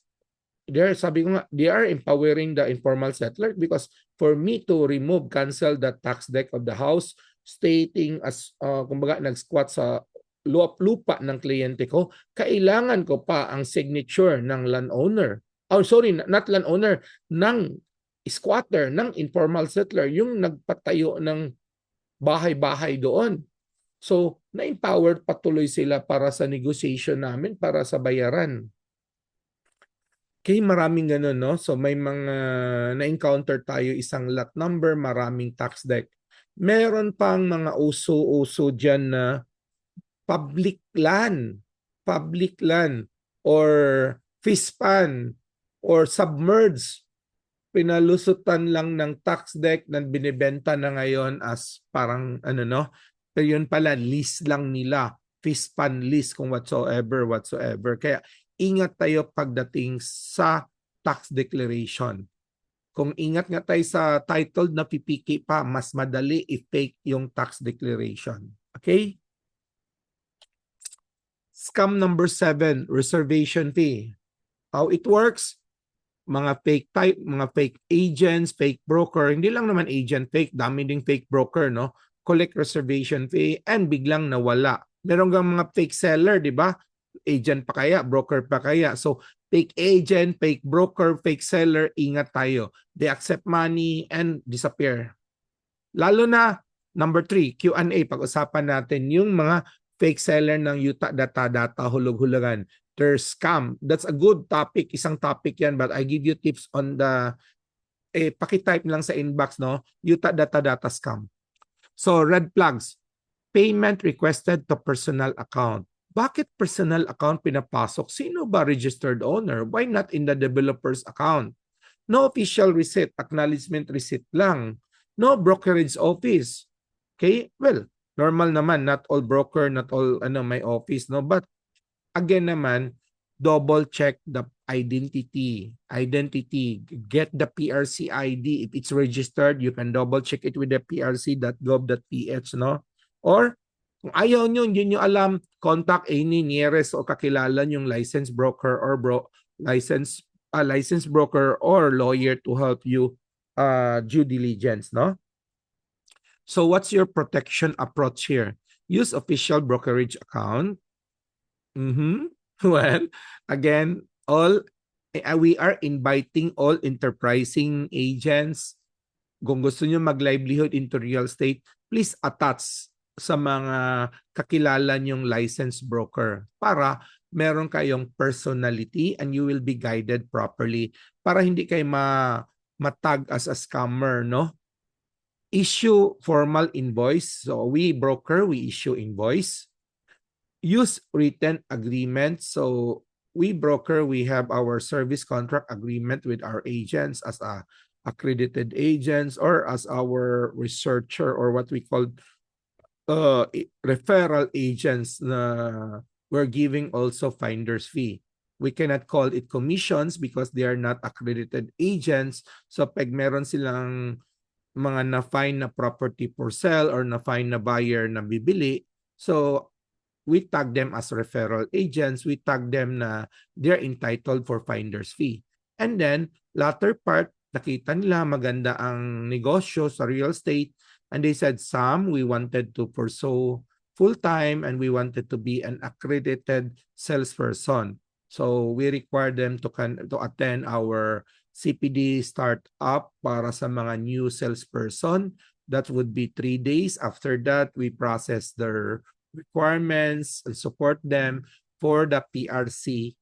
sabi ko nga, they are empowering the informal settler because for me to remove, cancel the tax deck of the house, stating as, kumbaga, nag-squat sa lupa ng kliyente ko, kailangan ko pa ang signature ng landowner. Oh, sorry, not landowner, ng squatter, ng informal settler, yung nagpatayo ng bahay-bahay doon. So, na-empowered patuloy sila para sa negotiation namin, para sa bayaran. Okay, maraming ganun, no? So, may mga na-encounter tayo, isang lot number, maraming tax deck. Meron pang mga uso-uso dyan na public land, or fispan, or submerged, pinalusutan lang ng tax deck na binibenta na ngayon as parang pero yun pala lease lang nila, fispan lease kung whatsoever. Kaya ingat tayo pagdating sa tax declaration. Kung ingat nga tayo sa titled na PPK pa, mas madali i-fake yung tax declaration. Okay? Scam number 7, reservation fee. How it works? Mga fake type, mga fake agents, fake broker, hindi lang naman agent fake, dami ding fake broker, no? Collect reservation fee and biglang nawala. Meron kang mga fake seller, di ba? Agent pa kaya, broker pa kaya. So, fake agent, fake broker, fake seller, ingat tayo. They accept money and disappear. Lalo na, number 3, Q&A, pag-usapan natin yung mga fake seller ng Utah data, hulog-hulugan. There's scam. That's a good topic. Isang topic yan, but I give you tips on the, pakitype lang sa inbox, no? Utah data scam. So, red flags. Payment requested to personal account. Bakit personal account pinapasok? Sino ba registered owner? Why not in the developer's account? No official receipt, acknowledgement receipt lang. No brokerage office. Okay? Well, normal naman, not all broker, not all may office, no? But again naman, double check the identity. Get the PRC ID. If it's registered, you can double check it with the prc.gov.ph, no? Or Kung ayaw nyo, hindi nyo alam, contact any nearest o kakilala yung licensed broker or licensed broker or lawyer to help you due diligence, no? So what's your protection approach here? Use official brokerage account. Well, again, we are inviting all enterprising agents. Kung gusto nyo mag-livelihood into real estate, please attach sa mga kakilala nyong licensed broker para meron kayong personality and you will be guided properly para hindi kayo matag as a scammer, no? Issue formal invoice. So we broker, we issue invoice. Use written agreement. So we broker, we have our service contract agreement with our agents as accredited agents or as our researcher or what we call referral agents na we're giving also finder's fee. We cannot call it commissions because they are not accredited agents. So pag meron silang mga na-fine na property for sale or na-fine na buyer na bibili, so we tag them as referral agents, we tag them na they're entitled for finder's fee. And then, latter part, nakita nila maganda ang negosyo sa real estate, and they said, Sam, we wanted to pursue full-time and we wanted to be an accredited salesperson. So we require them to attend our CPD startup para sa mga new salesperson. That would be 3 days. After that, we process their requirements and support them for the PRC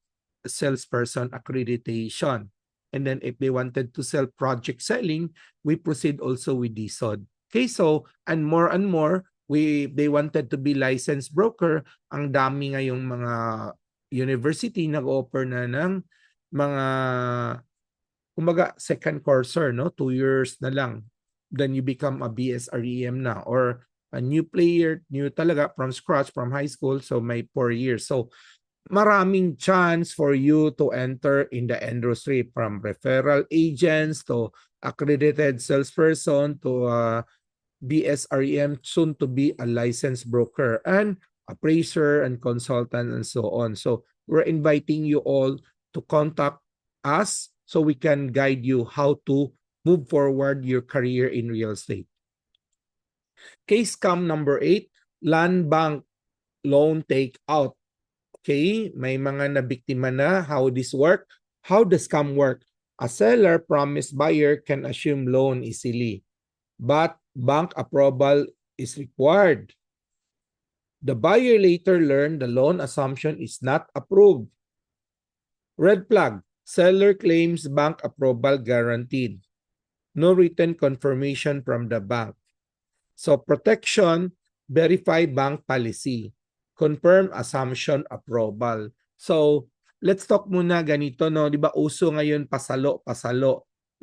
salesperson accreditation. And then if they wanted to sell project selling, we proceed also with DSOD. Okay, so and more, they wanted to be licensed broker. Ang dami ngayong mga university nag-offer na ng mga kumbaga second courser, no? 2 years na lang. Then you become a BSREM na or a new player, new talaga from scratch, from high school, so may 4 years. So maraming chance for you to enter in the industry from referral agents to accredited salesperson to BSREM, soon to be a licensed broker and appraiser and consultant and so on. So we're inviting you all to contact us so we can guide you how to move forward your career in real estate. Case scam number 8, land bank loan takeout. Okay, may mga nabiktima na. How this work? How the scam work? A seller promised buyer can assume loan easily, but bank approval is required. The buyer later learned the loan assumption is not approved. Red flag. Seller claims bank approval guaranteed. No written confirmation from the bank. So protection, verify bank policy. Confirm assumption approval. So let's talk muna ganito, no? Di ba uso ngayon pasalo.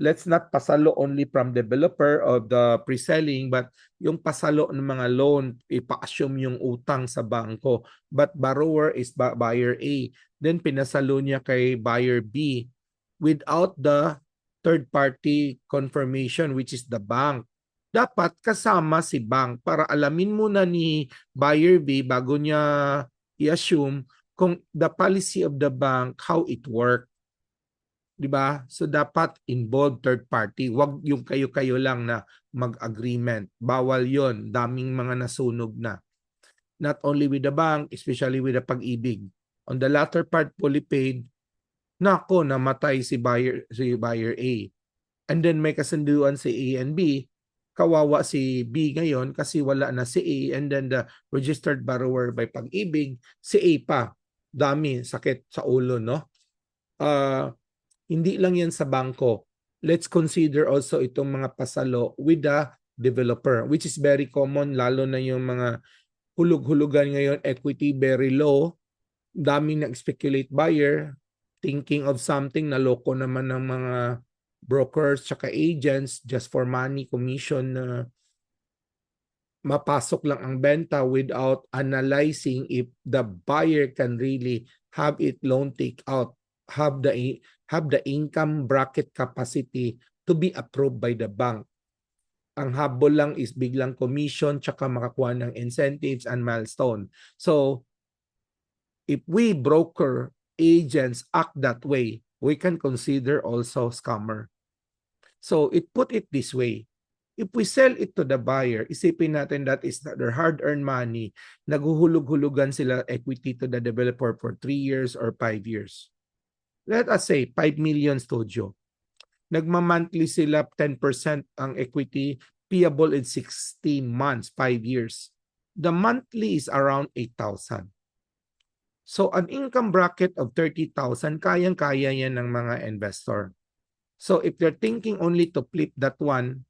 Let's not pasalo only from developer of the pre-selling, but yung pasalo ng mga loan, ipa-assume yung utang sa bangko. But borrower is buyer A. Then pinasalo niya kay buyer B without the third-party confirmation, which is the bank. Dapat kasama si bank para alamin muna ni buyer B bago niya i-assume kung the policy of the bank, how it work. Diba? So dapat involved third party. Wag yung kayo-kayo lang na mag-agreement. Bawal yon. Daming mga nasunog na. Not only with the bank, especially with the Pag-ibig. On the latter part, fully paid, nako, namatay si buyer A. And then may kasunduan si A and B. Kawawa si B ngayon kasi wala na si A, and then the registered borrower by Pag-ibig, si A pa. Dami, sakit sa ulo, no? Hindi lang yan sa bangko. Let's consider also itong mga pasalo with the developer, which is very common, lalo na yung mga hulug-hulugan ngayon, equity very low, daming na-speculate buyer, thinking of something, naloko naman ng mga brokers tsaka agents just for money, commission na mapasok lang ang benta without analyzing if the buyer can really have it loan take out, have the income bracket capacity to be approved by the bank. Ang habol lang is biglang commission tsaka makakuha ng incentives and milestone. So, if we broker agents act that way, we can consider also scammer. So, put it this way. If we sell it to the buyer, isipin natin that is their hard-earned money, naguhulog-hulugan sila equity to the developer for 3 years or 5 years. Let us say, 5 million studio. Nagma-monthly sila 10% ang equity, payable in 16 months, 5 years. The monthly is around 8,000. So, an income bracket of 30,000, kayang-kaya yan ng mga investor. So, if they're thinking only to flip that one,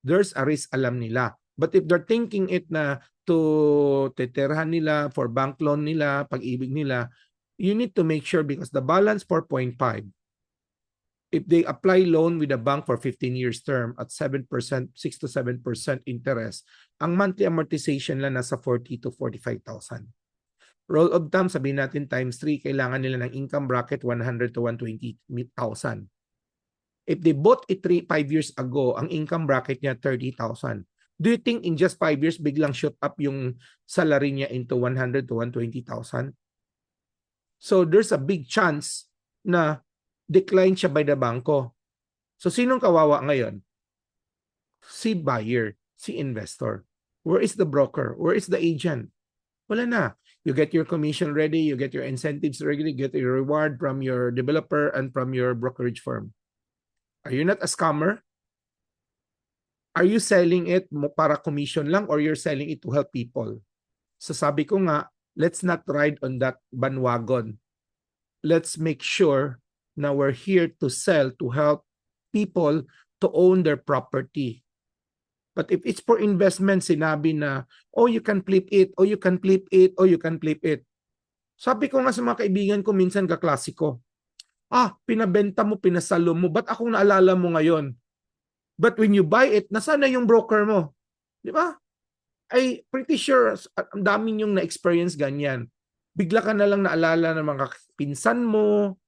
there's a risk, alam nila. But if they're thinking it na to titirhan nila, for bank loan nila, pag-ibig nila, you need to make sure because the balance 4.5, if they apply loan with a bank for 15 years term at 7%, 6 to 7% interest, ang monthly amortization lang nasa 40 to 45,000. Roll of thumb, sabihin natin times 3, kailangan nila ng income bracket 100 to 120,000. If they bought it 5 years ago, ang income bracket niya 30,000. Do you think in just 5 years, biglang shoot up yung salary niya into 100 to 120,000? So there's a big chance na decline siya by the bangko. So sinong kawawa ngayon? Si buyer, si investor. Where is the broker? Where is the agent? Wala na. You get your commission ready, you get your incentives ready, you get your reward from your developer and from your brokerage firm. Are you not a scammer? Are you selling it para commission lang or you're selling it to help people? So sabi ko nga, let's not ride on that bandwagon. Let's make sure na we're here to sell, to help people to own their property. But if it's for investment, sinabi na, oh, you can flip it, oh, you can flip it, oh, you can flip it. Sabi ko nga sa mga kaibigan ko, minsan kaklasiko, pinabenta mo, pinasalo mo, ba't akong naalala mo ngayon? But when you buy it, nasaan na yung broker mo? Di ba? I pretty sure, ang dami yung na-experience ganyan. Bigla ka na lang naalala ng mga pinsan mo,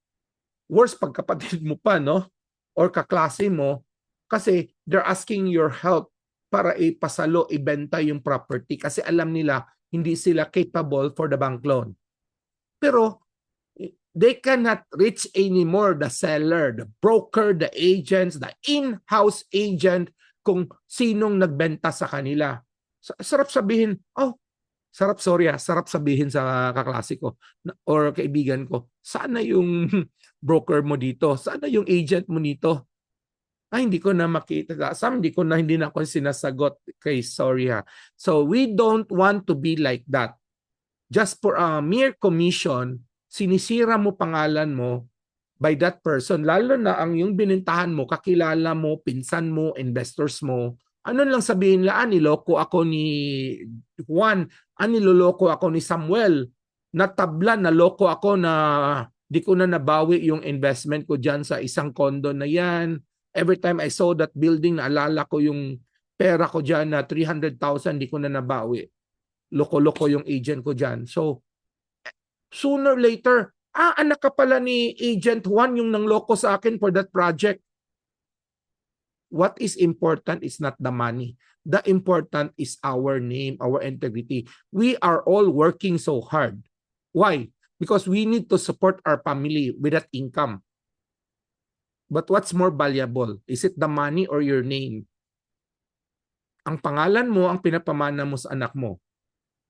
worse pagkapatid mo pa, no? Or kaklase mo, kasi they're asking your help para ipasalo, ibenta yung property kasi alam nila hindi sila capable for the bank loan. Pero they cannot reach anymore the seller, the broker, the agents, the in-house agent kung sinong nagbenta sa kanila. Sarap sabihin, sarap sabihin sa kaklase ko or kaibigan ko, sana yung broker mo dito, sana yung agent mo dito. Hindi ko na makita. Hindi na ako sinasagot kay sorry ha. So we don't want to be like that. Just for a mere commission, sinisira mo pangalan mo by that person, lalo na ang yung binintahan mo, kakilala mo, pinsan mo, investors mo, ano lang sabihin nila, niloko ako ni Juan, niloloko ako ni Samuel, natabla, naloko ako na di ko na nabawi yung investment ko dyan sa isang condo na yan. Every time I saw that building, naalala ko yung pera ko dyan na 300,000, di ko na nabawi. Loko-loko yung agent ko dyan. So, sooner or later, anak ka pala ni Agent Juan yung nangloko sa akin for that project. What is important is not the money. The important is our name, our integrity. We are all working so hard. Why? Because we need to support our family with that income. But what's more valuable? Is it the money or your name? Ang pangalan mo ang pinapamana mo sa anak mo.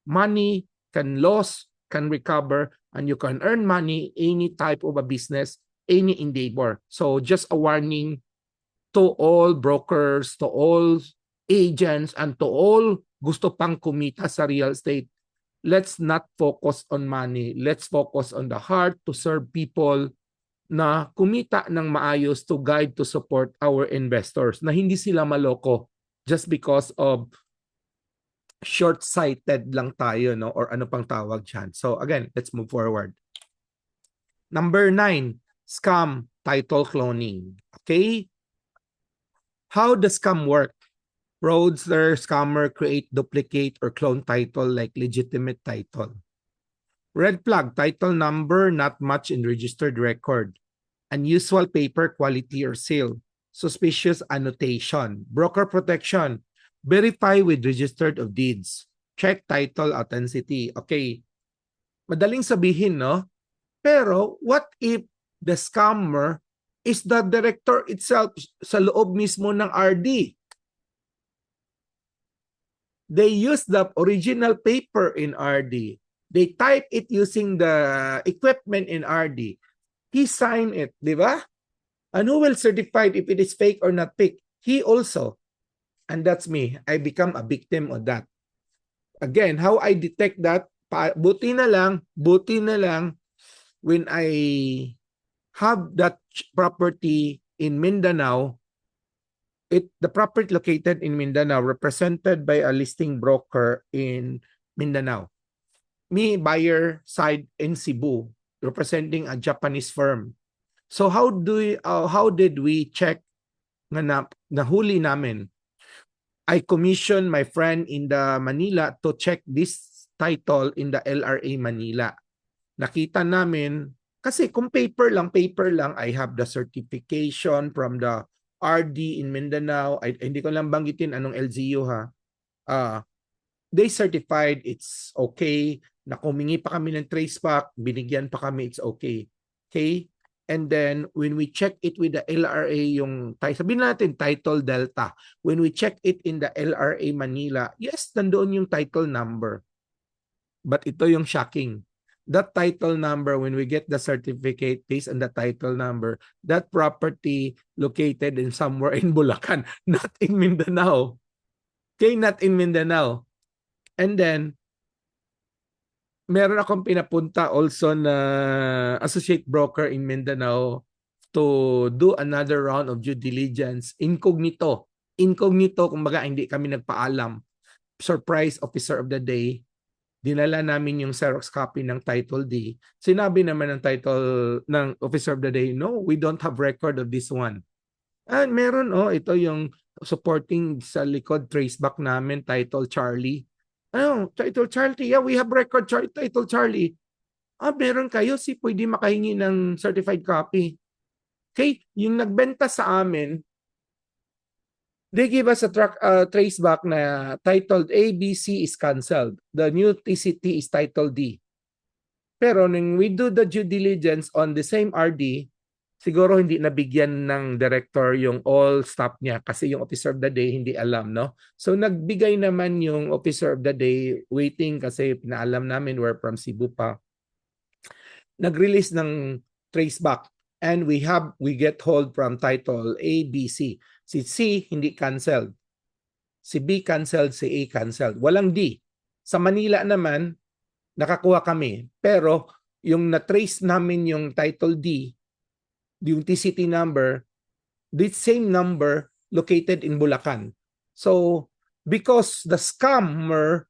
Money can lose, can recover, and you can earn money any type of a business, any endeavor. So just a warning to all brokers, to all agents, and to all gusto pang kumita sa real estate. Let's not focus on money. Let's focus on the heart to serve people na kumita ng maayos to guide, to support our investors, na hindi sila maloko just because of short-sighted lang tayo, no? Or ano pang tawag dyan. So again, let's move forward. Number 9, scam title cloning. Okay? How does scam work? Fraudster, scammer create, duplicate, or clone title like legitimate title. Red flag, title number not much in registered record. Unusual paper quality or seal. suspicious annotation. Broker protection, verify with registered of deeds. Check title authenticity. Okay, madaling sabihin, no? Pero what if the scammer is the director itself sa loob mismo ng RD? They use the original paper in RD. They type it using the equipment in RD. He signed it, di ba? And who will certify if it is fake or not fake? He also. And that's me. I become a victim of that. Again, how I detect that? Buti na lang when I have that property in Mindanao, the property located in Mindanao represented by a listing broker in Mindanao. Me, buyer side in Cebu, representing a Japanese firm. So how did we check na nahuli namin? I commissioned my friend in the Manila to check this title in the LRA Manila. Nakita namin, kasi kung paper lang, I have the certification from the RD in Mindanao. Hindi ko lang banggitin anong LGU ha. They certified it's okay. Nakumingi pa kami ng traceback, binigyan pa kami it's okay. Okay? And then, when we check it with the LRA, sabihin natin, title Delta. When we check it in the LRA Manila, yes, nandoon yung title number. But ito yung shocking. That title number, when we get the certificate based on the title number, that property located in somewhere in Bulacan, not in Mindanao. Okay, not in Mindanao. And then, meron akong pinapunta also na associate broker in Mindanao to do another round of due diligence. Incognito. Incognito, kumbaga hindi kami nagpaalam. Surprise officer of the day. Dinala namin yung Xerox copy ng title D. Sinabi naman ng title ng officer of the day, no, we don't have record of this one. And meron, ito yung supporting sa likod traceback namin, title Charlie. Title Charlie. Yeah, we have record title Charlie. Meron kayo, pwede makahingi ng certified copy. Okay, yung nagbenta sa amin, they give us a traceback na titled ABC is canceled. The new TCT is titled D. Pero nung we do the due diligence on the same RD, siguro hindi nabigyan ng director yung all staff niya kasi yung officer of the day hindi alam, no? So nagbigay naman yung officer of the day waiting kasi pinaalam namin we're from Cebu pa. Nag-release ng traceback and we get hold from title A, B, C. Si C hindi canceled. Si B canceled, si A canceled. Walang D. Sa Manila naman, nakakuha kami. Pero yung na-trace namin yung title D, yung TCT number, the same number located in Bulacan. So, because the scammer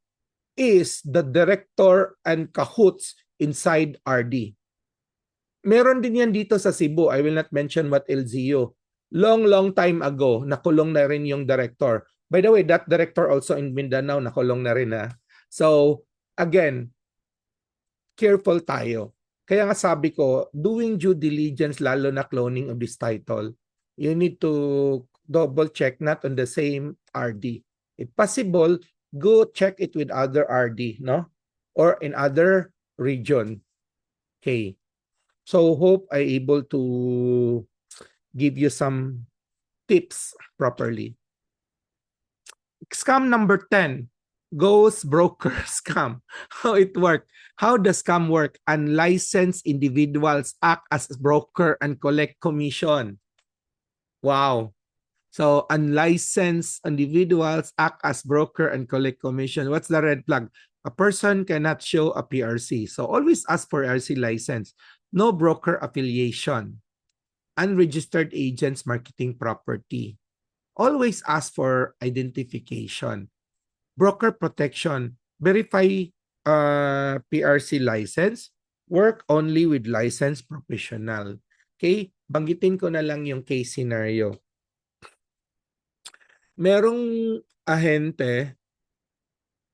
is the director and cahoots inside RD. Meron din yan dito sa Cebu. I will not mention what LGU. Long time ago, nakulong na rin yung director. By the way, that director also in Mindanao, nakulong na rin ha. So, again, careful tayo. Kaya nga sabi ko, doing due diligence, lalo na cloning of this title, you need to double check not on the same RD. If possible, go check it with other RD, no? Or in other region. Okay. So hope I able to give you some tips properly. Scam number 10. Ghost broker scam. How it work? How does scam work? Unlicensed individuals act as broker and collect commission. Wow. So unlicensed individuals act as broker and collect commission. What's the red flag? A person cannot show a PRC. So always ask for RC license. No broker affiliation. Unregistered agents marketing property. Always ask for identification. Broker protection. Verify PRC license. Work only with licensed professional. Okay? Banggitin ko na lang yung case scenario. Merong ahente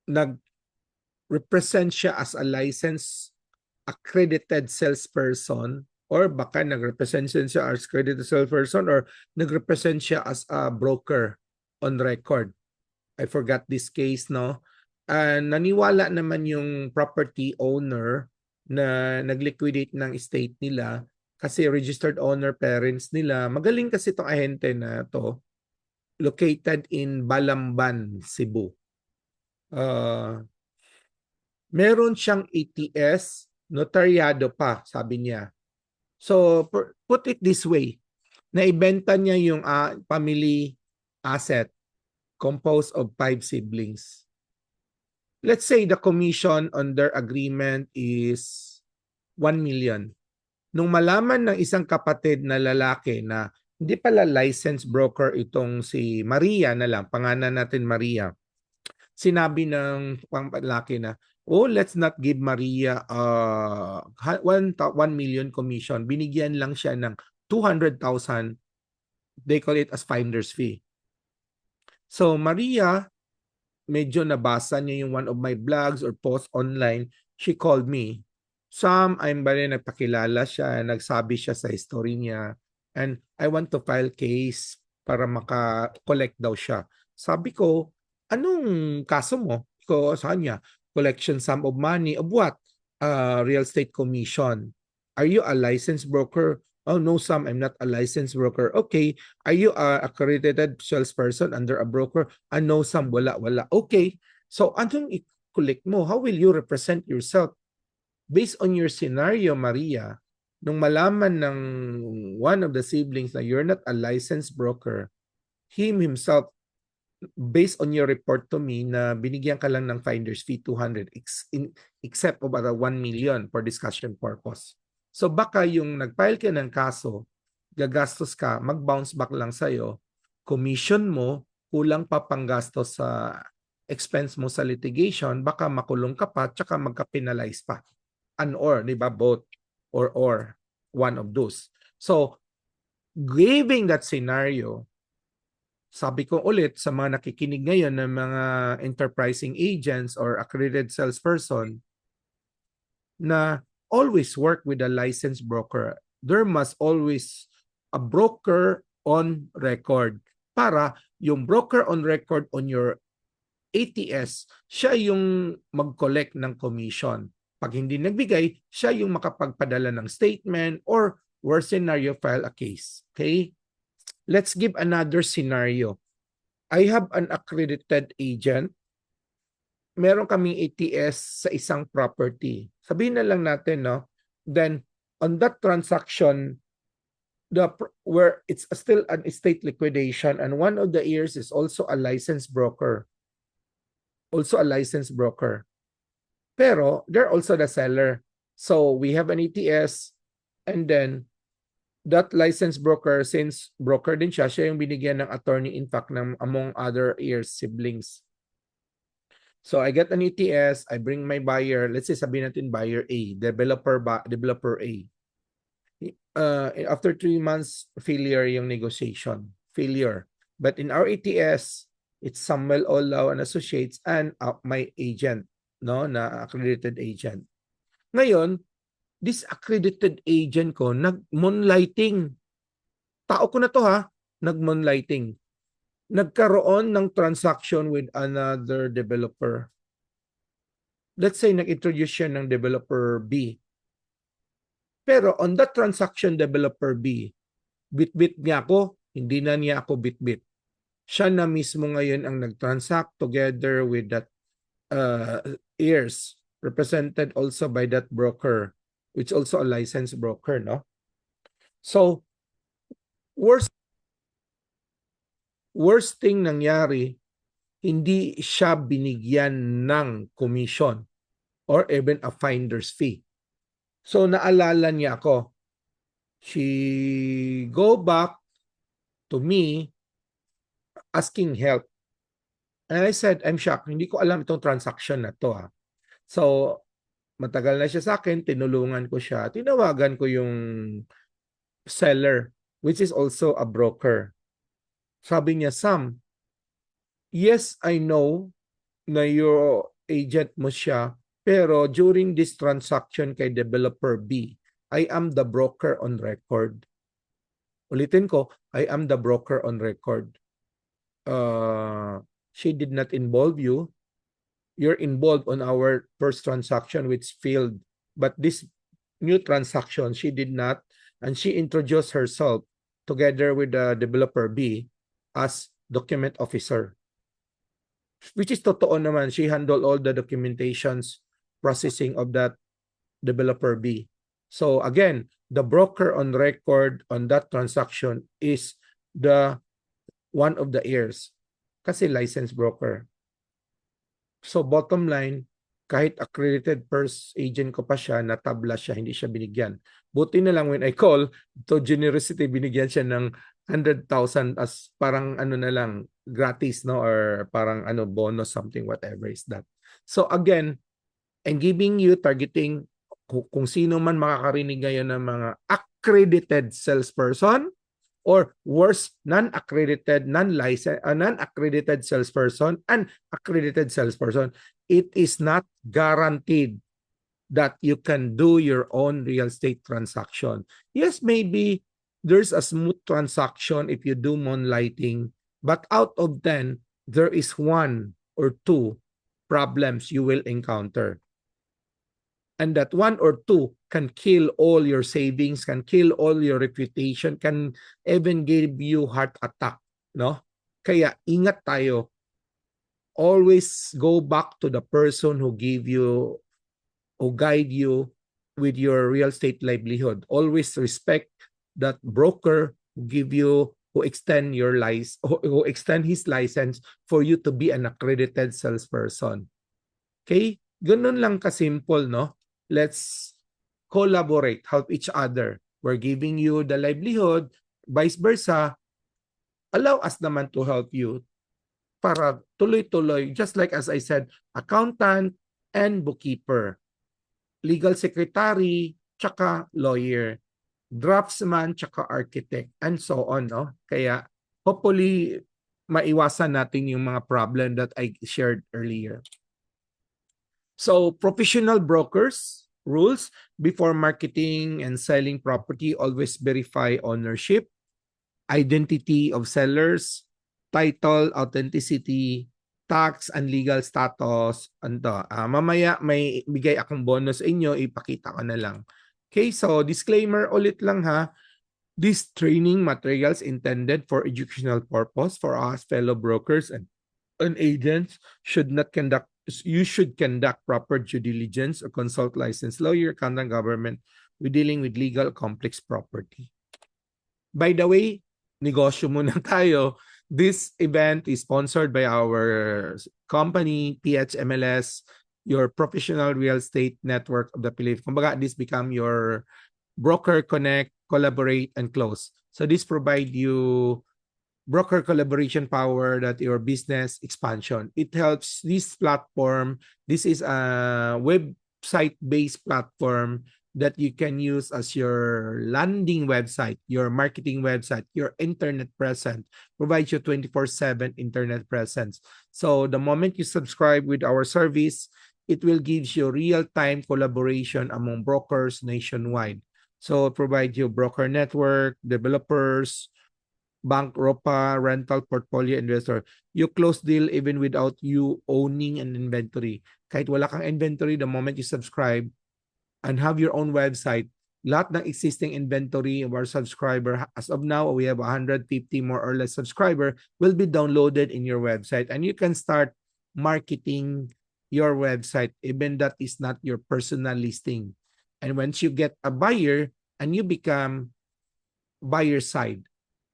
nag-represent siya as a licensed accredited salesperson or baka nag-represent siya as creditor salesperson or nag-represent siya as a broker on record. I forgot this case, no? Naniwala naman yung property owner na nag-liquidate ng estate nila kasi registered owner parents nila. Magaling kasi itong ahente na to, located in Balamban, Cebu. Meron siyang ATS, notaryado pa, sabi niya. So, put it this way, naibenta niya yung family asset composed of 5 siblings. Let's say the commission on their agreement is 1 million. Nung malaman ng isang kapatid na lalaki na hindi pala licensed broker itong si Maria na lang, pangalan natin Maria, sinabi ng lalaki na, oh, let's not give Maria 1 million commission. Binigyan lang siya ng 200,000. They call it as finder's fee. So Maria, medyo nabasa niya yung one of my blogs or posts online. She called me. Sam, I'm bali nagpakilala siya, nagsabi siya sa history niya, and I want to file case para maka-collect daw siya. Sabi ko, anong kaso mo? Ko sa kanya, collection sum of money of what? Real estate commission. Are you a licensed broker? Oh no, Sam, I'm not a licensed broker. Okay, are you a accredited salesperson under a broker? No, Sam, wala. Okay, so anong i-collect mo? How will you represent yourself? Based on your scenario, Maria, nung malaman ng one of the siblings na you're not a licensed broker, himself, based on your report to me na binigyan ka lang ng finder's fee 200 except about 1 million for discussion purpose. So baka yung nag-file ka ng kaso, gagastos ka, mag-bounce back lang sa'yo, commission mo, kulang pa panggastos sa expense mo sa litigation, baka makulong ka pa, tsaka magka-penalize pa. Or, di ba? Both or one of those. So, given that scenario, sabi ko ulit sa mga nakikinig ngayon ng mga enterprising agents or accredited salesperson na always work with a licensed broker. There must always a broker on record para yung broker on record on your ATS, siya yung mag-collect ng commission. Pag hindi nagbigay, siya yung makapagpadala ng statement or worst scenario, file a case. Okay? Let's give another scenario. I have an accredited agent. Meron kaming ATS sa isang property. Sabihin na lang natin, no? Then, on that transaction, where it's still an estate liquidation and one of the heirs is also a licensed broker. Pero they're also the seller. So we have an ETS and then that licensed broker, since broker din siya yung binigyan ng attorney in fact ng among other heirs siblings. So I get an ETS, I bring my buyer, let's say sabihin natin buyer A, developer A. After 3 months, failure yung negotiation. Failure. But in our ETS, it's Samuel Olaw and Associates and my agent, no, na accredited agent. Ngayon, this accredited agent ko nag-moonlighting. Tao ko na to ha, nag-moonlighting. Nagkaroon ng transaction with another developer. Let's say nag-introduce siya ng developer B. Pero on that transaction, developer B, bit-bit niya ako, hindi na niya ako bit-bit. Siya na mismo ngayon ang nag-transact together with that heirs, represented also by that broker, which also a licensed broker, no? So, worst thing nangyari, hindi siya binigyan ng commission or even a finder's fee. So, naalala niya ako. She go back to me asking help. And I said, I'm shocked. Hindi ko alam itong transaction na to. So, matagal na siya sa akin. Tinulungan ko siya. Tinawagan ko yung seller, which is also a broker. Sabi niya, Sam, yes, I know na your agent mo siya, pero during this transaction kay developer B, I am the broker on record. Ulitin ko, I am the broker on record. She did not involve you. You're involved on our first transaction which failed. But this new transaction, she did not. And she introduced herself together with the developer B as document officer. Which is totoo naman. She handled all the documentations processing of that developer B. So again, the broker on record on that transaction is the one of the heirs. Kasi licensed broker. So bottom line, kahit accredited purse agent ko pa siya, natabla siya, hindi siya binigyan. Buti na lang when I call to Generosity, binigyan siya ng 100,000 as parang ano na lang, gratis, no? Or parang ano, bonus, something, whatever is that. So again, and giving you, targeting kung sino man makakarinig ngayon ng mga accredited salesperson, or worse, non-accredited, non-licensed, non-accredited salesperson and accredited salesperson, it is not guaranteed that you can do your own real estate transaction. Yes, maybe there's a smooth transaction if you do moonlighting, but out of 10, there is 1 or 2 problems you will encounter. And that 1 or 2 can kill all your savings, can kill all your reputation, can even give you heart attack, no? Kaya ingat tayo. Always go back to the person who gave you, who guide you with your real estate livelihood. Always respect that broker who give you, who extend your license, who extend his license for you to be an accredited salesperson. Okay? Ganun lang kasimple, no? Let's collaborate, help each other. We're giving you the livelihood, vice versa. Allow us naman to help you para tuloy-tuloy, just like as I said, accountant and bookkeeper, legal secretary, tsaka lawyer, draftsman, tsaka architect, and so on. No? Kaya hopefully maiwasan natin yung mga problem that I shared earlier. So professional brokers rules: before marketing and selling property, always verify ownership, identity of sellers, title, authenticity, tax, and legal status. Mamaya may bigay akong bonus sa inyo, ipakita ko na lang. Okay, so disclaimer ulit lang ha. This training materials intended for educational purpose for us fellow brokers and agents you should conduct proper due diligence or consult licensed lawyer, contact government with dealing with legal complex property. By the way, negosyo muna tayo. This event is sponsored by our company, PHMLS, your professional real estate network of the Philippines. Kumbaga, this become your broker, connect, collaborate, and close. So this provide you broker collaboration power that your business expansion. It helps this platform. This is a website-based platform that you can use as your landing website, your marketing website, your internet presence. Provides you 24/7 internet presence. So the moment you subscribe with our service, it will give you real-time collaboration among brokers nationwide. So provide you broker network, developers, bank, ROPA, rental, portfolio, investor. You close deal even without you owning an inventory. Kahit wala kang inventory, the moment you subscribe and have your own website, lahat ng existing inventory of our subscriber, as of now, we have 150 more or less subscriber, will be downloaded in your website. And you can start marketing your website, even that is not your personal listing. And once you get a buyer and you become buyer side,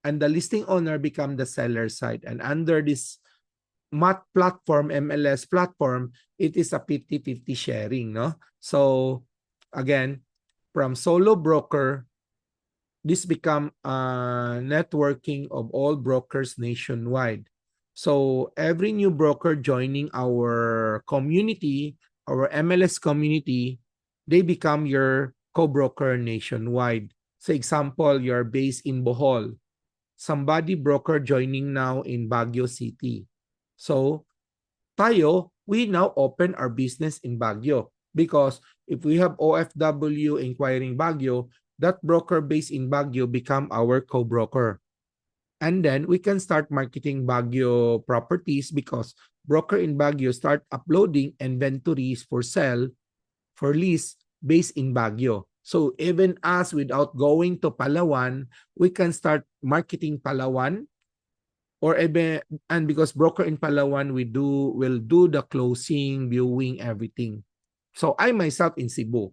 and the listing owner become the seller side. And under this MAT platform, MLS platform, it is a 50-50 sharing, no? So again, from solo broker, this become a networking of all brokers nationwide. So every new broker joining our community, our MLS community, they become your co-broker nationwide. So example, you're based in Bohol. Somebody broker joining now in Baguio City. So tayo, we now open our business in Baguio. Because if we have OFW inquiring Baguio, that broker based in Baguio become our co-broker. And then we can start marketing Baguio properties because broker in Baguio start uploading inventories for sale, for lease based in Baguio. So even us, without going to Palawan, we can start marketing Palawan, or even, and because broker in Palawan will do the closing, viewing, everything. So I myself in Cebu,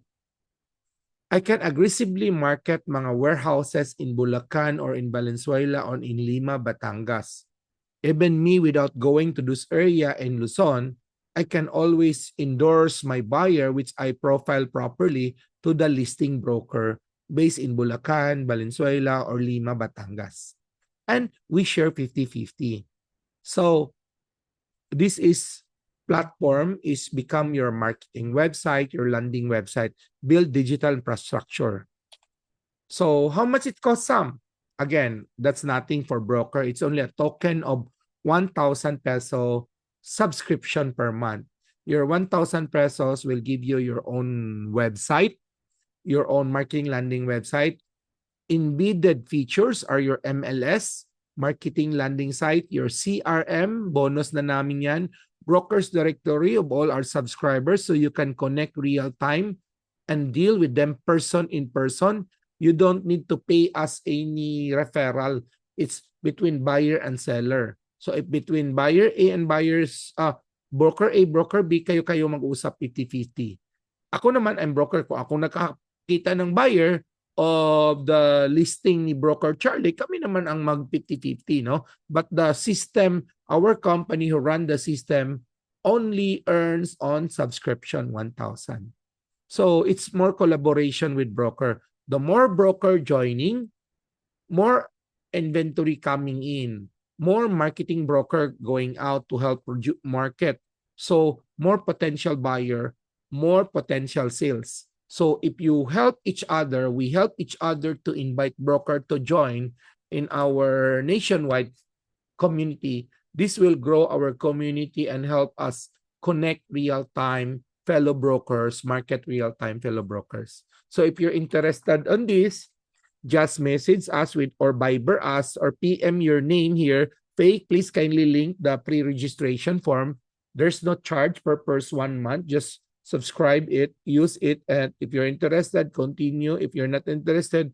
I can aggressively market mga warehouses in Bulacan or in Valenzuela or in Lima, Batangas. Even me, without going to this area in Luzon, I can always endorse my buyer, which I profile properly, to the listing broker based in Bulacan, Valenzuela, or Lima, Batangas. And we share 50-50. So this platform is become your marketing website, your landing website, build digital infrastructure. So how much it costs some? Again, that's nothing for broker. It's only a token of 1,000 peso subscription per month. Your 1,000 pesos will give you your own website, your own marketing landing website. Embedded features are your MLS, marketing landing site, your CRM, bonus na namin yan, brokers directory of all our subscribers so you can connect real time and deal with them person in person. You don't need to pay us any referral. It's between buyer and seller. So if between buyer A and broker A, broker B, kayo mag-usap 50-50. Ako naman, I'm broker ko. Ako nakakita ng buyer of the listing ni Broker Charlie, kami naman ang mag 50-50, no? But the system, our company who run the system only earns on subscription 1,000. So it's more collaboration with broker. The more broker joining, more inventory coming in, more marketing broker going out to help market. So more potential buyer, more potential sales. So if you help each other, we help each other to invite broker to join in our nationwide community. This will grow our community and help us connect real-time fellow brokers, market real-time fellow brokers. So if you're interested on this, just message us with or Viber us or PM your name here. Faye, please kindly link the pre-registration form. There's no charge per person 1 month. Just subscribe it, use it, and if you're interested, continue. If you're not interested,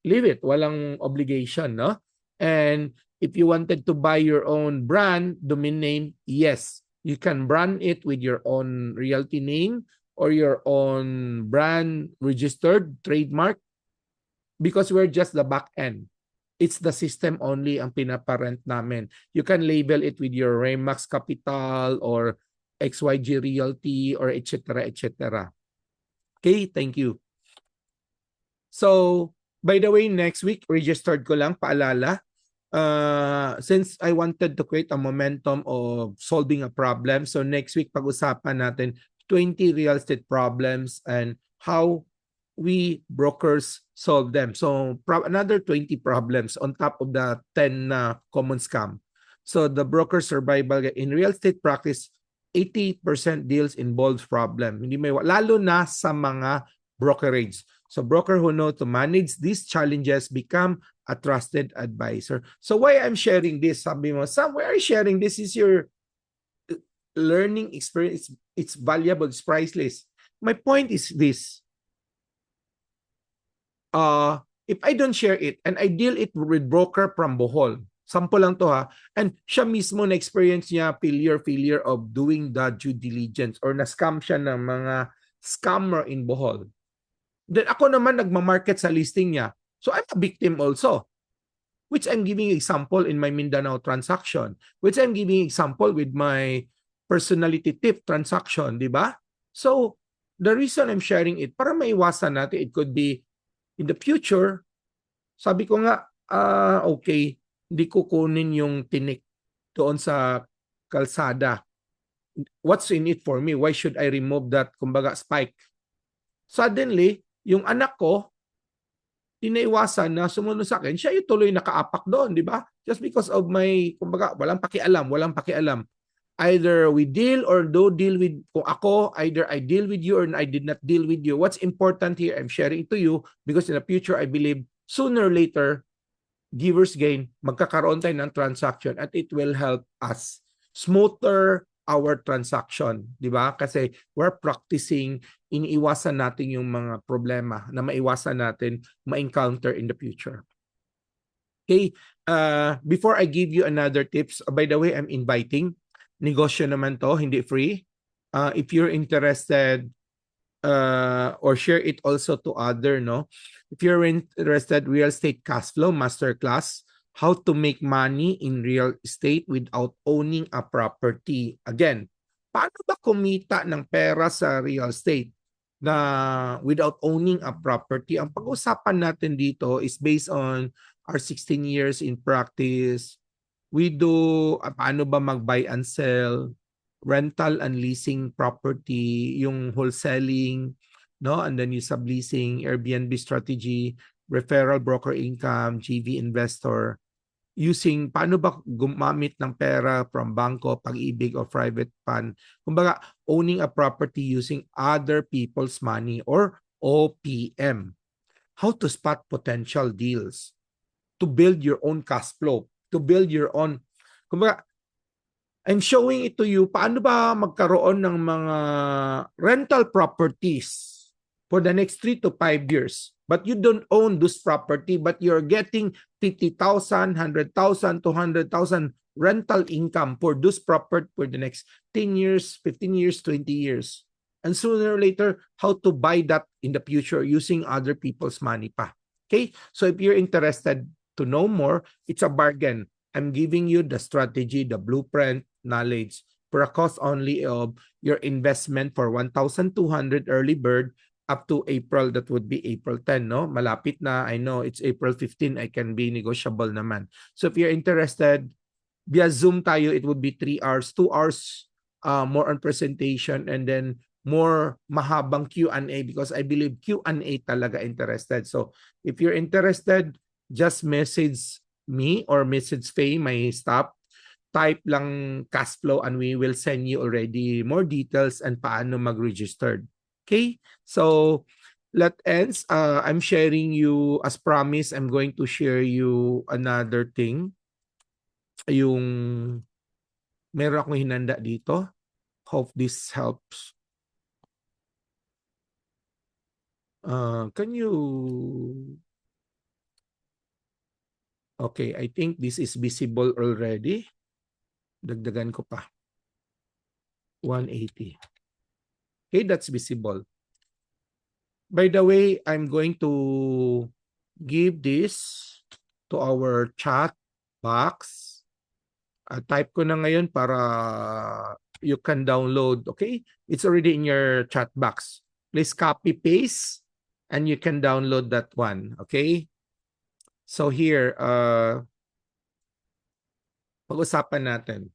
leave it. Walang obligation, no? And if you wanted to buy your own brand, domain name, yes, you can brand it with your own realty name or your own brand registered trademark because we're just the back end. It's the system only ang pinaparent namin. You can label it with your Remax Capital or XYG Realty or etc. etc. Okay, thank you. So, by the way, next week, registered ko lang, paalala. Since I wanted to create a momentum of solving a problem, so next week, pag-usapan natin 20 real estate problems and how we brokers solve them. So another 20 problems on top of the 10 common scam. So the broker survival in real estate practice, 80% deals involves problem. Hindi may lalo na sa mga brokerage. So broker who know to manage these challenges become a trusted advisor. So why I'm sharing this? Sabi mo, Sam, why are you sharing this? Is your learning experience. It's valuable. It's priceless. My point is this. If I don't share it and I deal it with broker from Bohol, sample lang to ha, and siya mismo na-experience niya failure of doing the due diligence or na-scam siya ng mga scammer in Bohol. Then ako naman nagmamarket sa listing niya. So I'm a victim also, which I'm giving example in my Mindanao transaction, which I'm giving example with my personality tip transaction, di ba? So the reason I'm sharing it, para maiwasan natin, it could be in the future, sabi ko nga, okay, hindi ko kunin yung tinik doon sa kalsada. What's in it for me? Why should I remove that, kumbaga, spike? Suddenly, yung anak ko, tinaiwasan na sumunod sa akin, siya yung tuloy nakaapak doon, di ba? Just because of my, kumbaga, walang pakialam. either we deal or don't deal with, kung ako, either I deal with you or I did not deal with you. What's important here, I'm sharing to you because in the future, I believe sooner or later, givers gain, magkakaroon tayo ng transaction at it will help us smoother our transaction, di ba? Kasi we're practicing, iniiwasan natin yung mga problema na maiwasan natin ma-encounter in the future. Okay, before I give you another tips, by the way, I'm inviting, negosyo naman to, hindi free. If you're interested, or share it also to other, no? If you're interested, real estate cash flow masterclass, how to make money in real estate without owning a property. Again, paano ba kumita ng pera sa real estate na without owning a property? Ang pag-usapan natin dito is based on our 16 years in practice. We do, paano ba mag-buy and sell, rental and leasing property, yung wholesaling, no? And then yung subleasing, Airbnb strategy, referral broker income, GV investor, using paano ba gumamit ng pera from bangko, pag-ibig or private fund. Kumbaga, owning a property using other people's money or OPM. How to spot potential deals, to build your own cash flow, to build your own, kumbaga, I'm showing it to you, paano ba magkaroon ng mga rental properties for the next 3 to 5 years. But you don't own this property, but you're getting 50,000, 100,000, 200,000 rental income for this property for the next 10 years, 15 years, 20 years. And sooner or later, how to buy that in the future using other people's money pa. Okay? So if you're interested to know more, it's a bargain. I'm giving you the strategy, the blueprint, knowledge for a cost only of your investment for 1,200 early bird up to April. That would be April 10, no? Malapit na. I know it's April 15. I can be negotiable naman. So if you're interested, via Zoom tayo, it would be 3 hours, 2 hours more on presentation and then more mahabang Q&A because I believe Q&A talaga interested. So if you're interested, just message me or message Faye, my staff. Type lang cash flow and we will send you already more details and paano mag-registered. Okay? So, that ends. I'm sharing you, as promised, I'm going to share you another thing. Yung, meron akong hinanda dito. Hope this helps. Can you... Okay, I think this is visible already. Dagdagan ko pa. 180. Okay, that's visible. By the way, I'm going to give this to our chat box. Type ko na ngayon para you can download. Okay, it's already in your chat box. Please copy paste and you can download that one. Okay, so here, pag-usapan natin.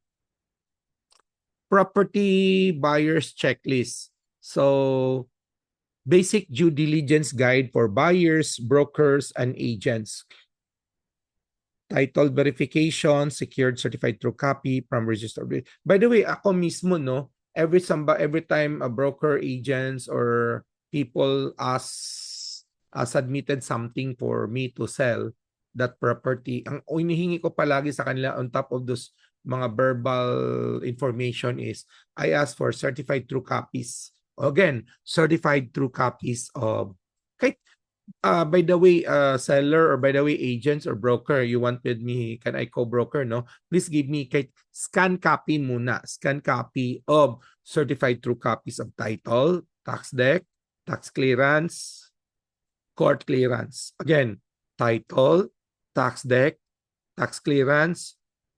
Property buyers checklist. So, basic due diligence guide for buyers, brokers, and agents. Title verification, secured certified true copy from registered. By the way, ako mismo, no, every time a broker, agents, or people submitted something for me to sell that property, ang inihingi ko palagi sa kanila on top of those mga verbal information is I ask for certified true copies. Again, certified true copies of kahit by the way, seller or by the way, agents or broker, you wanted me, can I co-broker, no? Please give me kahit scan copy muna. Scan copy of certified true copies of title, tax deck, tax clearance, court clearance. Again, title, tax deck, tax clearance,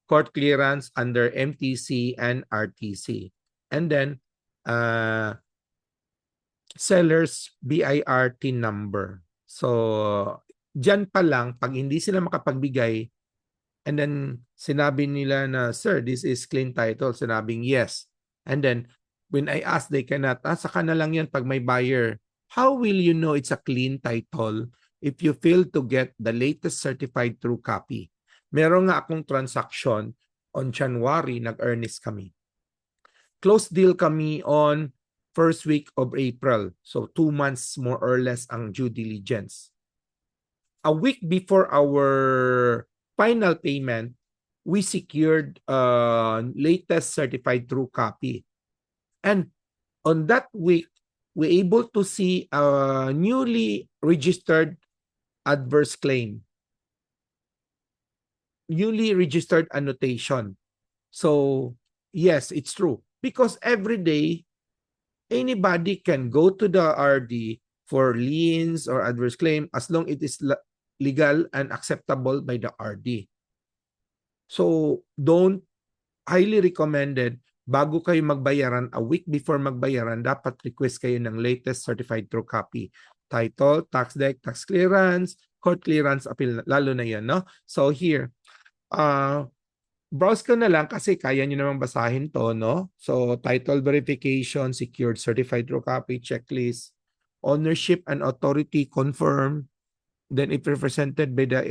court clearance under MTC and RTC. And then, seller's BIRT number. So, dyan pa lang, pag hindi sila makapagbigay, and then sinabi nila na, sir, this is clean title, sinabing yes. And then, when I ask, they cannot, saka na lang yan pag may buyer. How will you know it's a clean title if you fail to get the latest certified true copy? Meron nga akong transaction on January, nag-earnest kami. close deal kami on first week of April. So 2 months more or less ang due diligence. A week before our final payment, we secured latest certified true copy. And on that week, we able to see a newly registered adverse claim. Newly registered annotation. So, yes, it's true. Because every day, anybody can go to the RD for liens or adverse claim as long it is legal and acceptable by the RD. So, don't highly recommended bago kayo magbayaran, a week before magbayaran, dapat request kayo ng latest certified true copy. Title, tax deck, tax clearance, court clearance, appeal, lalo na yan, no? So here, browse ko na lang kasi kaya nyo namang basahin to, no? So, title verification, secured certified true copy, checklist, ownership and authority confirm, then if represented by the,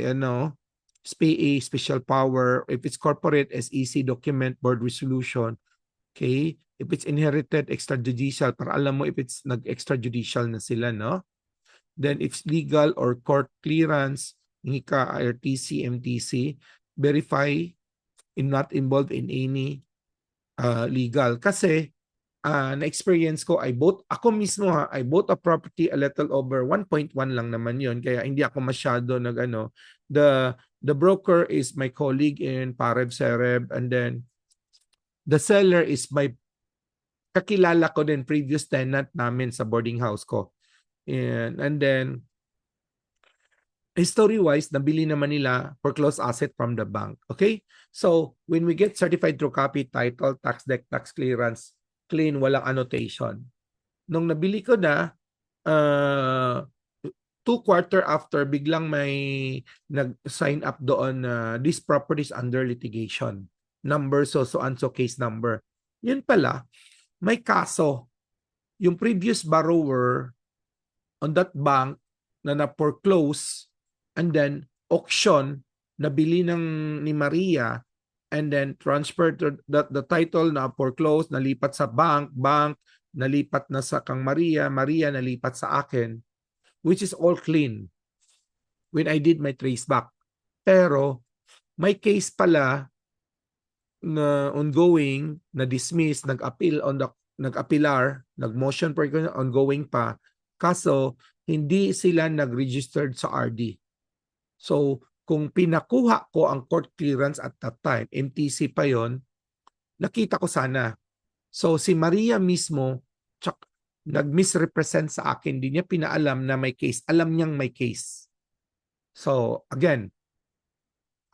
SPA, special power, if it's corporate, SEC document, board resolution, okay? If it's inherited, extrajudicial, para alam mo if it's nag-extrajudicial na sila, no? Then if it's legal or court clearance, NICA, IRTC, MTC, verify not involved in any legal. Kasi, na-experience ko, ako mismo I bought a property a little over 1.1 lang naman yon, kaya hindi ako masyado the broker is my colleague in Parev Sereb, and then the seller is my kakilala ko din, previous tenant namin sa boarding house ko. And then history-wise, nabili naman nila foreclosed asset from the bank. Okay? So, when we get certified true copy, title, tax deck, tax clearance, clean, walang annotation. Nung nabili ko na, 2 quarter after, biglang may nag-sign up doon na this property is under litigation. Number so-and-so case number. Yun pala, may kaso. Yung previous borrower on that bank na na-foreclose and then auction, nabili ni Maria, and then transferred to the title na foreclose, nalipat sa bank, nalipat na sa kang Maria, nalipat sa akin, which is all clean when I did my trace back. Pero may case pala na ongoing, na dismiss, nag-appeal nag-appealar, nag-motion for ongoing pa. Kaso hindi sila nag-registered sa RD. So kung pinakuha ko ang court clearance at that time, MTC pa yon, nakita ko sana. So si Maria mismo nag-misrepresent sa akin, hindi niya pinaalam na may case. Alam niyang may case. So again,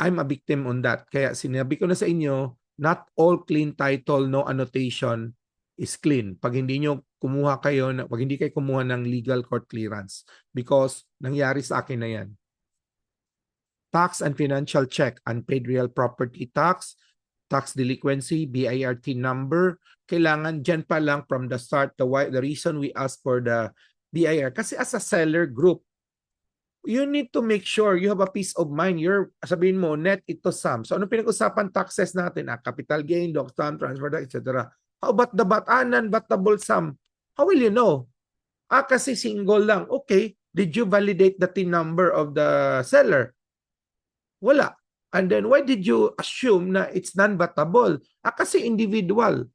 I'm a victim on that. Kaya sinabi ko na sa inyo, not all clean title, no annotation is clean. Pag hindi kayo kumuha ng legal court clearance, because nangyari sa akin na yan. Tax and financial check, unpaid real property tax, tax delinquency, BIRT number. Kailangan dyan pa lang from the start, the reason we ask for the BIR. Kasi as a seller group, you need to make sure you have a peace of mind. Sabihin mo, net ito sum. So ano pinag-usapan taxes natin? Capital gain, doc sum, transfer tax, etc. How about the non-battable sum? How will you know? Kasi single lang. Okay, did you validate the TIN number of the seller? Wala. And then why did you assume na it's non-battable? Kasi individual.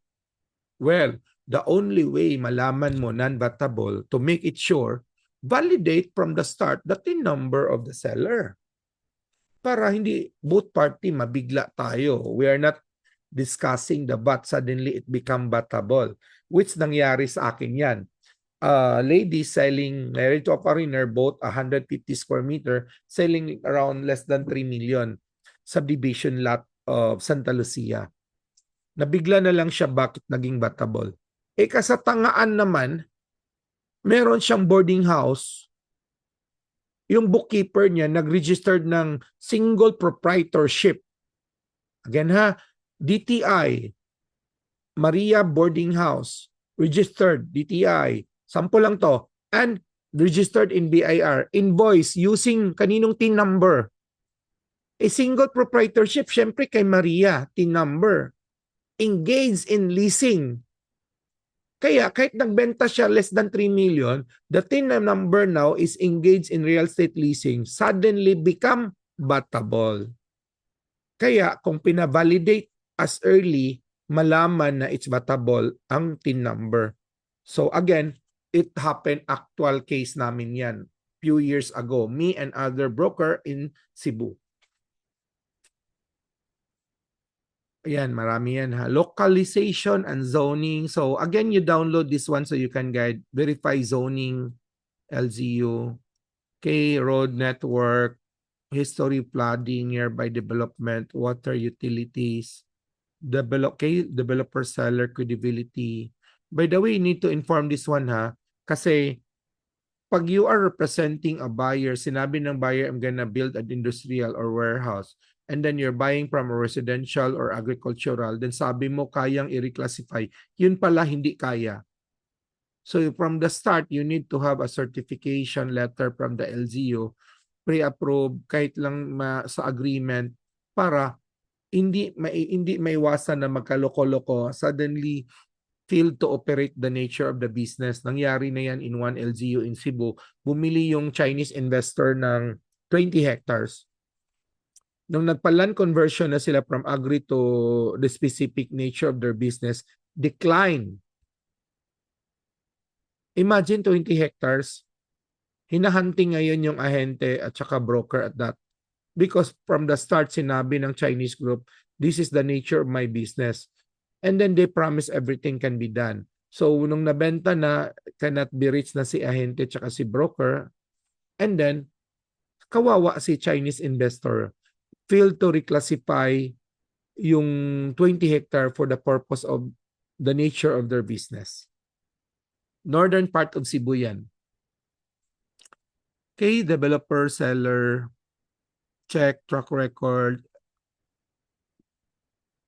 Well, the only way malaman mo non-battable, to make it sure, validate from the start the TIN number of the seller. Para hindi both party mabigla tayo. We are not discussing the but suddenly it become battable, which nangyari sa akin yan. Lady selling, married to a foreigner, bought 150 square meter, selling around less than 3 million. Subdivision lot of Santa Lucia. Nabigla na lang siya bakit naging battable. Kasatangaan naman, meron siyang boarding house. Yung bookkeeper niya nag-registered ng single proprietorship. Again ha, DTI, Maria Boarding House, registered DTI, sample lang to, and registered in BIR, invoice using kaninong TIN number. Single proprietorship, syempre kay Maria, TIN number. Engaged in leasing, Kaya kahit nagbenta siya less than 3 million, the TIN number now is engaged in real estate leasing, suddenly become battable. Kaya kung pinavalidate as early, malaman na it's battable ang TIN number. So again, it happened, actual case namin yan few years ago, me and other broker in Cebu. Ayan, marami yan ha. Localization and zoning. So again, you download this one so you can guide, verify zoning, LZU, okay, road network, history flooding, nearby development, water utilities, developer seller credibility. By the way, you need to inform this one ha, kasi pag you are representing a buyer, sinabi ng buyer, I'm gonna build an industrial or warehouse, and then you're buying from a residential or agricultural, then sabi mo kayang i-reclassify, yun pala hindi kaya. So from the start, you need to have a certification letter from the LGU, pre-approved, kahit lang sa agreement, para hindi maiwasan na magkaloko-loko, suddenly failed to operate the nature of the business. Nangyari na yan in one LGU in Cebu. Bumili yung Chinese investor ng 20 hectares. Nung nagpa-land conversion na sila from agri to the specific nature of their business, decline. Imagine 20 hectares. Hinahunting ngayon yung ahente at saka broker at that. Because from the start, sinabi ng Chinese group, this is the nature of my business. And then they promise everything can be done. So nung nabenta na, cannot be reached na si ahente tsaka si broker, and then kawawa si Chinese investor, failed to reclassify yung 20 hectare for the purpose of the nature of their business. Northern part of Cebu yan. Okay, developer, seller, check, track record,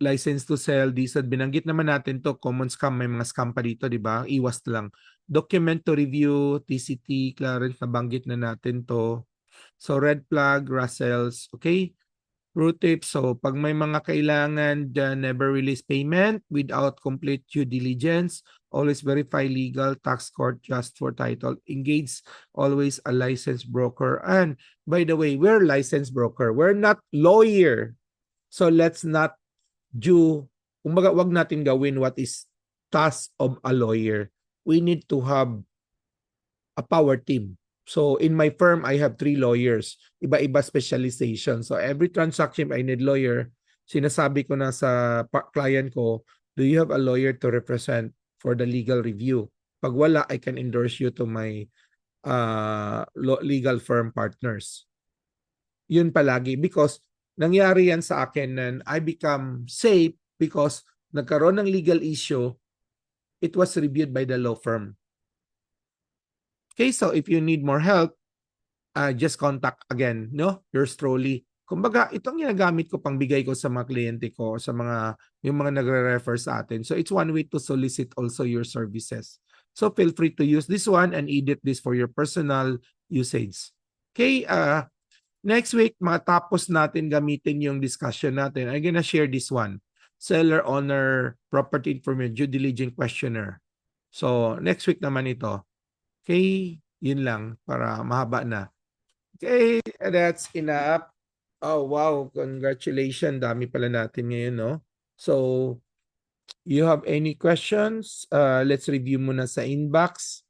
license to sell, DSAD, binanggit naman natin to, common scam, may mga scam pa dito, di ba? Iwas lang. Document to review, TCT, clearance, nabanggit na natin to. So red flag, Russells, okay? Root tips, so pag may mga kailangan, never release payment without complete due diligence, always verify legal, tax court, just for title, engage always a licensed broker. And by the way, we're licensed broker. We're not lawyer. So let's not kumbaga wag natin gawin what is task of a lawyer. We need to have a power team. So in my firm, I have 3 lawyers. Iba-iba specialization. So every transaction I need lawyer, sinasabi ko na sa client ko, do you have a lawyer to represent for the legal review? Pag wala, I can endorse you to my legal firm partners. Yun palagi because nangyari yan sa akin and I become safe because nagkaroon ng legal issue, it was reviewed by the law firm. Okay, so if you need more help, just contact again, no? Yours truly. Kumbaga, itong ginagamit ko pang bigay ko sa mga kliyente ko, sa yung mga nagre-refer sa atin. So it's one way to solicit also your services. So feel free to use this one and edit this for your personal usage. Okay, next week, matapos natin gamitin yung discussion natin, I'm gonna share this one. Seller, owner, property information, due diligence questionnaire. So, next week naman ito. Okay, yun lang para mahaba na. Okay, that's enough. Oh, wow. Congratulations. Dami pala natin ngayon, no? So, you have any questions? Let's review muna sa inbox.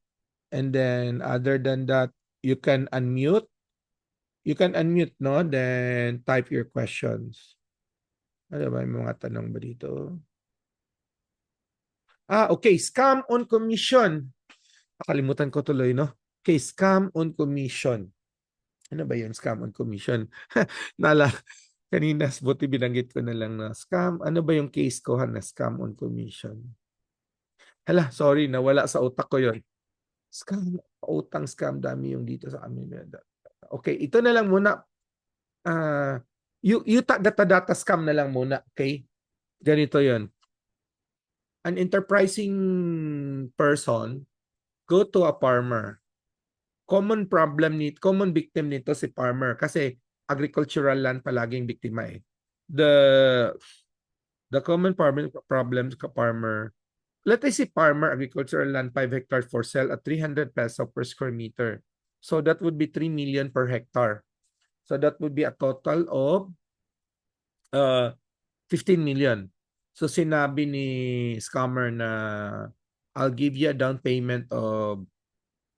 And then, other than that, you can unmute. You can unmute, no? Then type your questions. Ano ba, may mga tanong ba dito? Okay. Scam on commission. Nakalimutan ko tuloy, no? Okay, scam on commission. Ano ba yun, scam on commission? Kanina, buti binanggit ko na lang na scam. Ano ba yung case ko na scam on commission? Hala, sorry, nawala sa utak ko yun. Scam, utang scam, dami yung dito sa amin. Okay, ito na lang muna. Data scam na lang muna, okay? Ganito yon. An enterprising person go to a farmer. Common victim nito si farmer kasi agricultural land palaging biktima eh. The common problem ka farmer, let us say farmer, agricultural land, 5 hectares for sale at 300 peso per square meter. So that would be 3 million per hectare. So that would be a total of 15 million. So sinabi ni scammer na I'll give you a down payment of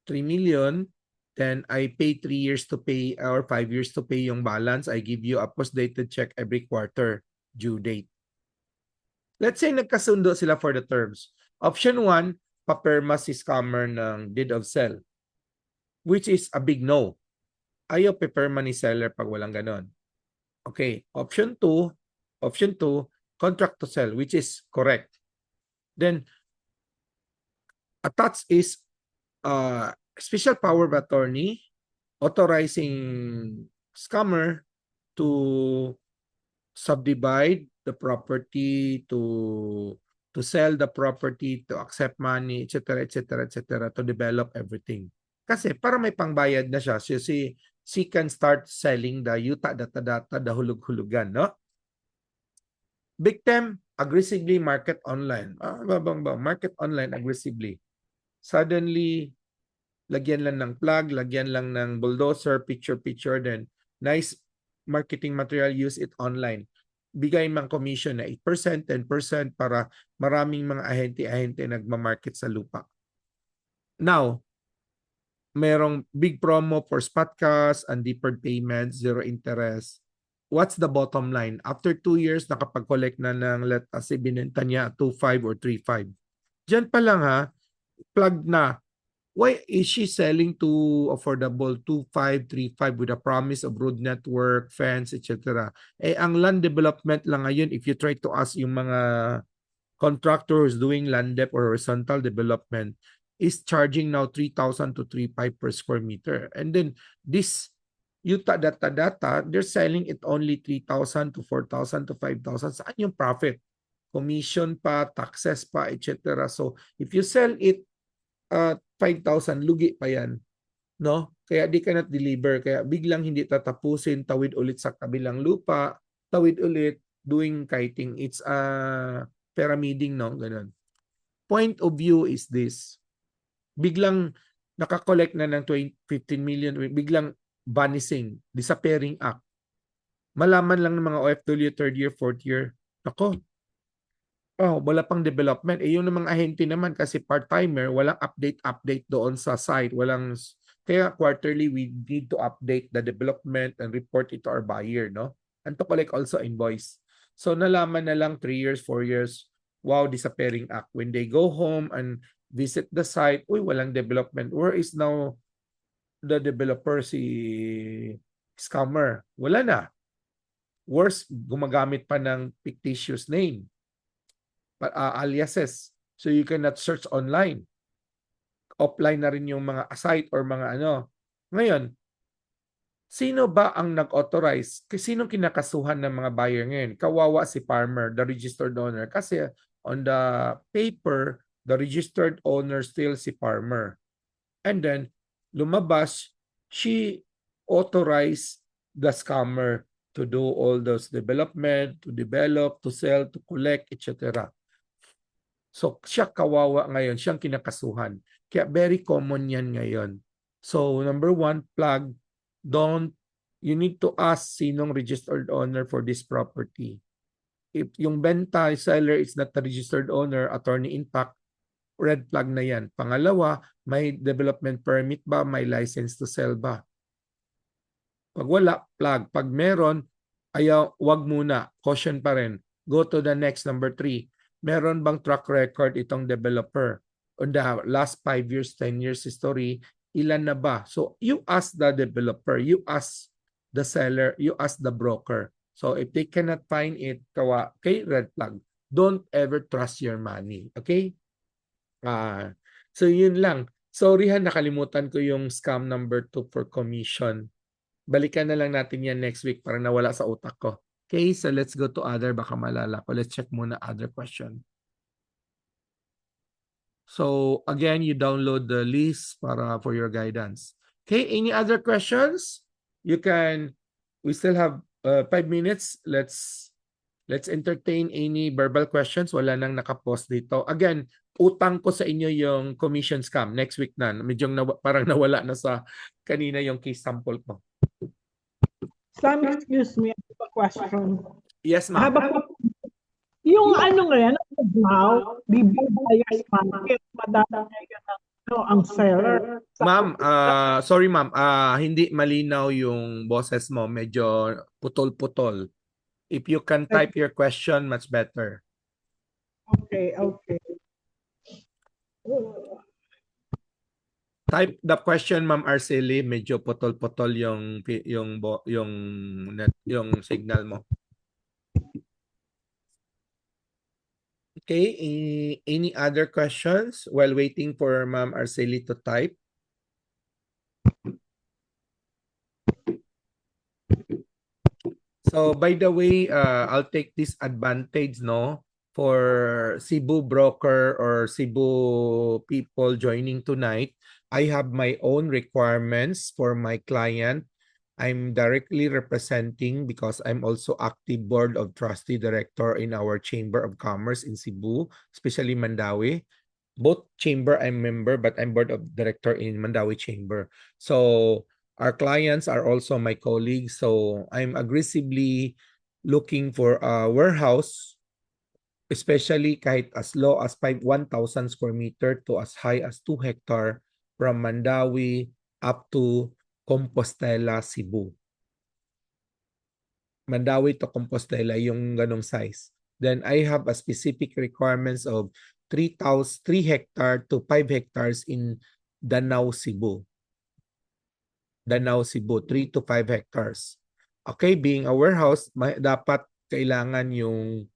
3 million, then I pay 3 years to pay or 5 years to pay yung balance. I give you a post-dated check every quarter due date. Let's say nagkasundo sila for the terms. Option 1, papirma si scammer ng deed of sale, which is a big no. Ayaw papirma ni seller pag walang ganon. Okay, option 2, contract to sell, which is correct. Then, attached is special power of attorney authorizing scammer to subdivide the property, to sell the property, to accept money, etc., etc., etc., to develop everything. Kasi para may pangbayad na siya, so she can start selling the yuta, data, the hulug-hulugan, no? Victim aggressively market online. Market online aggressively. Suddenly, lagyan lang ng plug, lagyan lang ng bulldozer, picture, then nice marketing material, use it online. Bigay mang commission na 8%, 10% para maraming mga ahente-ahente nagmamarket sa lupa. Now, merong big promo for spot cash and deferred payments, zero interest. What's the bottom line? After 2 years, nakapag-collect na ng, let us say, binenta niya 2.5 or 3.5. Diyan pa lang ha, plug na. Why is she selling to affordable 2.5, 3.5 with a promise of road network, fence, etc.? Eh, ang land development lang ngayon, if you try to ask yung mga contractors doing land dep or horizontal development, is charging now 3,000 to 3.5 per square meter. And then this Yuta data, they're selling it only 3,000 to 4,000 to 5,000. Saan yung profit? Commission pa, taxes pa, etc. So if you sell it 5,000, lugi pa yan. No? Kaya di ka not deliver. Kaya biglang hindi tatapusin, tawid ulit sa kabilang lupa, tawid ulit, doing kiting. It's pyramiding, no? Ganun. Point of view is this. Biglang nakakollect na ng 15 million, biglang vanishing, disappearing act. Malaman lang ng mga OFW, third year, fourth year, ako, wala pang development. Eh, yung namang ahente naman kasi part-timer, walang update doon sa site. Kaya quarterly, we need to update the development and report it to our buyer, no? And to collect also invoice. So, nalaman na lang 3 years, 4 years, wow, disappearing act. When they go home and visit the site, walang development. Where is now the developer, si scammer? Wala na. Worse, gumagamit pa ng fictitious name, aliases. So you cannot search online. Offline na rin yung mga site or mga ano. Ngayon, sino ba ang nag-authorize? Sinong kinakasuhan ng mga buyer ngayon? Kawawa si farmer, the registered owner. Kasi on the paper, the registered owner still si farmer. And then, lumabas, she authorized the scammer to do all those development, to develop, to sell, to collect, etc. So, siya kawawa ngayon, siyang kinakasuhan. Kaya very common yan ngayon. So, number 1, plug, you need to ask sinong registered owner for this property. If yung benta, seller is not the registered owner, attorney intact, red flag na yan. Pangalawa, may development permit ba? May license to sell ba? Pag wala, flag. Pag meron, wag muna. Caution pa rin. Go to the next, number 3. Meron bang track record itong developer? On the last 5 years, 10 years history, ilan na ba? So, you ask the developer, you ask the seller, you ask the broker. So, if they cannot find it, okay, red flag. Don't ever trust your money. Okay? So yun lang. Sorry nakalimutan ko yung scam number 2 for commission. Balikan na lang natin yan next week para nawala sa utak ko. Okay, so let's go to other. Baka malala ko. Let's check muna other question. So again, you download the list for your guidance. Okay, any other questions? We still have 5 minutes. Let's Let's entertain any verbal questions. Wala nang nakapost dito. Again, utang ko sa inyo yung commission scam. Next week na. Medyo parang nawala na sa kanina yung case sample ko. Sam, excuse me, a question. Yes, ma'am. Yung ano nga yan, now, di ba buyer's market, madami ngayon ang seller. Ma'am, sorry ma'am, hindi malinaw yung boses mo. Medyo putol-putol. If you can type your question, much better. Okay. Type the question, Ma'am Arceli. Medyo putol-putol yung signal mo. Okay, any other questions while waiting for Ma'am Arceli to type? So by the way, I'll take this advantage for Cebu broker or Cebu people joining tonight. I have my own requirements for my client. I'm directly representing because I'm also active board of trustee director in our Chamber of Commerce in Cebu, especially Mandawi. Both chamber I'm member, but I'm board of director in Mandawi Chamber. So our clients are also my colleagues. So I'm aggressively looking for a warehouse, especially kahit as low as 1,000 square meter to as high as 2 hectare from Mandawi up to Compostela, Cebu. Mandawi to Compostela, yung ganong size. Then I have a specific requirements of 3 hectare to 5 hectares in Danao, Cebu. Danao, Cebu, 3 to 5 hectares. Okay, being a warehouse, dapat kailangan yung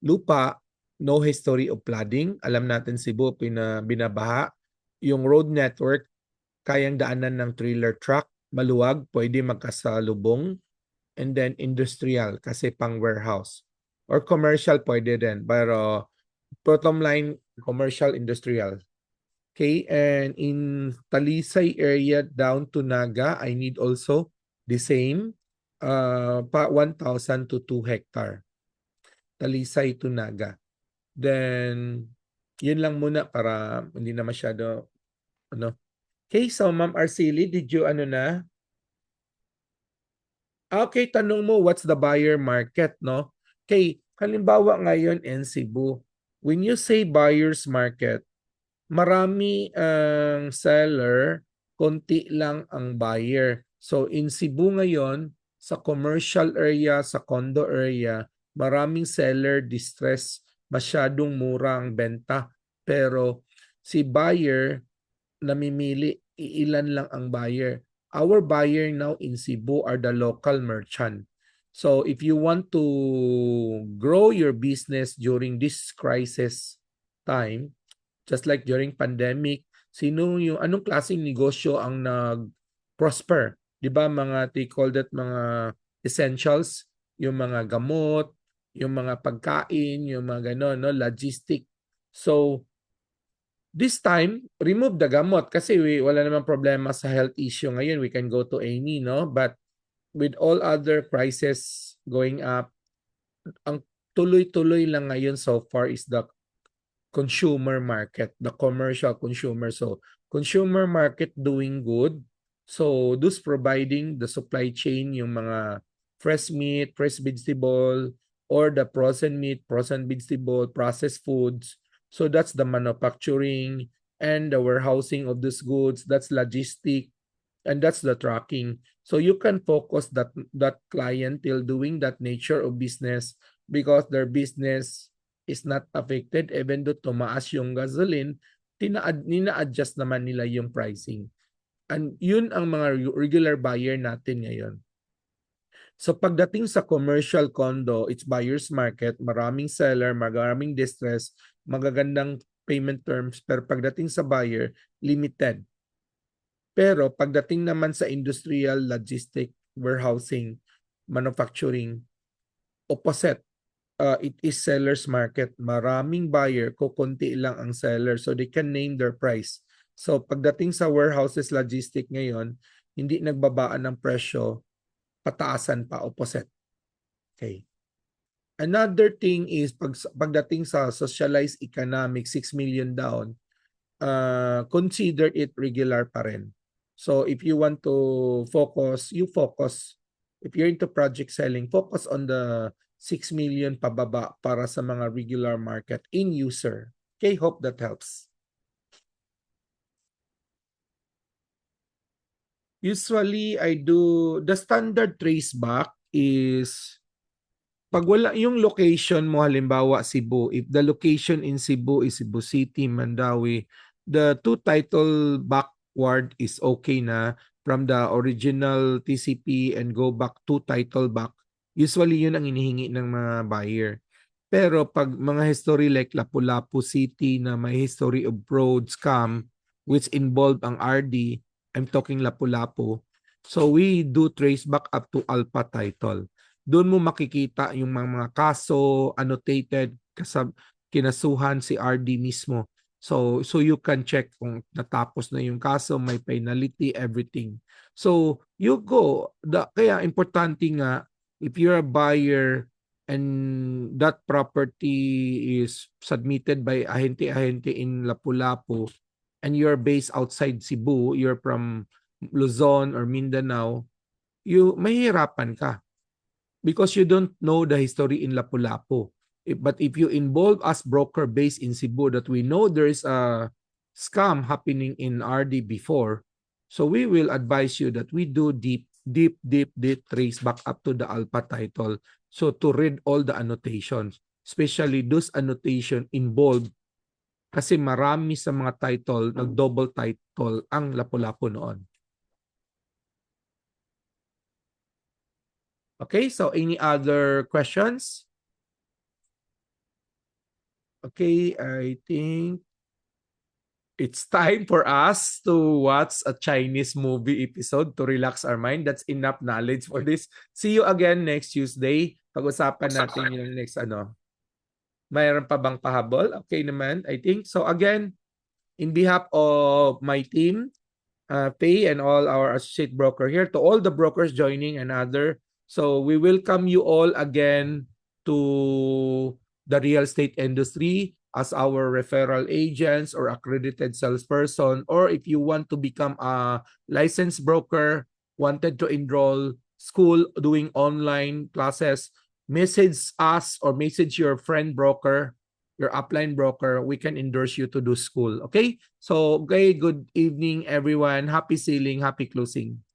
lupa, no history of flooding. Alam natin Cebu, binabaha. Yung road network, kayang daanan ng trailer truck, maluwag, pwede magkasalubong. And then industrial, kasi pang warehouse. Or commercial, pwede din. Pero bottom line, commercial, industrial. Okay, and in Talisay area down to Naga, I need also the same, 1,000 to 2 hectare. Talisay to Naga. Then, yun lang muna para hindi na masyado, Okay, so Ma'am Arceli, did you na? Okay, tanong mo, what's the buyer market, no? Okay, halimbawa ngayon in Cebu, when you say buyer's market, marami ang seller, konti lang ang buyer. So in Cebu ngayon, sa commercial area, sa condo area, maraming seller distress, masyadong mura ang benta. Pero si buyer, namimili, ilan lang ang buyer. Our buyer now in Cebu are the local merchant. So if you want to grow your business during this crisis time, just like during pandemic, anong klaseng negosyo ang nag-prosper? 'Di ba they call that mga essentials, yung mga gamot, yung mga pagkain, yung mga ganon, no, logistic. So this time, remove the gamot kasi wala namang problema sa health issue ngayon. We can go to A&E, no? But with all other prices going up, ang tuloy-tuloy lang ngayon so far is the consumer market, the commercial consumer. So consumer market doing good. So those providing the supply chain, yung mga fresh meat, fresh vegetable, or the frozen meat, frozen vegetable, processed foods. So that's the manufacturing and the warehousing of these goods. That's logistic, and that's the tracking. So you can focus that clientele doing that nature of business because their business is not affected even though tumaas yung gasoline, nina-adjust naman nila yung pricing. And yun ang mga regular buyer natin ngayon. So pagdating sa commercial condo, it's buyer's market, maraming seller, maraming distress, magagandang payment terms, pero pagdating sa buyer, limited. Pero pagdating naman sa industrial, logistic, warehousing, manufacturing, opposite. It is seller's market. Maraming buyer, kukunti lang ang seller. So they can name their price. So pagdating sa warehouses logistic ngayon, hindi nagbabaan ng presyo, pataasan pa, opposite. Okay. Another thing is pagdating sa socialized economic, 6 million down, consider it regular pa rin. So if you want to focus, you focus. If you're into project selling, focus on the 6 million pababa para sa mga regular market in user. Okay, hope that helps. Usually, I do, the standard traceback is, pag wala yung location mo, halimbawa Cebu, if the location in Cebu is Cebu City, Mandawi, the two title backward is okay na from the original TCP and go back two title back. Usually, yun ang inihingi ng mga buyer. Pero pag mga history like Lapu-Lapu City na may history of fraud, scam, which involve ang RD, I'm talking Lapu-Lapu. So we do trace back up to alpha title. Doon mo makikita yung mga kaso, annotated, kinasuhan si RD mismo. So you can check kung natapos na yung kaso, may penalty, everything. So you go. Kaya importante nga, if you're a buyer and that property is submitted by ahente-ahente in Lapu-Lapu, and you're based outside Cebu, you're from Luzon or Mindanao, mahihirapan ka because you don't know the history in Lapu-Lapu. But if you involve us broker based in Cebu that we know there is a scam happening in RD before, so we will advise you that we do deep trace back up to the alpha title. So to read all the annotations, especially those annotation involved. Kasi marami sa mga title, nag-double title ang Lapu-Lapu noon. Okay, so any other questions? Okay, I think it's time for us to watch a Chinese movie episode to relax our mind. That's enough knowledge for this. See you again next Tuesday. Pag-usapan natin yung next Mayroon pa bang pahabol? Okay naman, I think. So again, in behalf of my team, Pay and all our associate broker here, to all the brokers joining another, so we welcome you all again to the real estate industry as our referral agents or accredited salesperson, or if you want to become a licensed broker, wanted to enroll school doing online classes, message us or message your friend broker, your upline broker, we can endorse you to do school. Okay? So, okay, good evening, everyone. Happy selling, happy closing.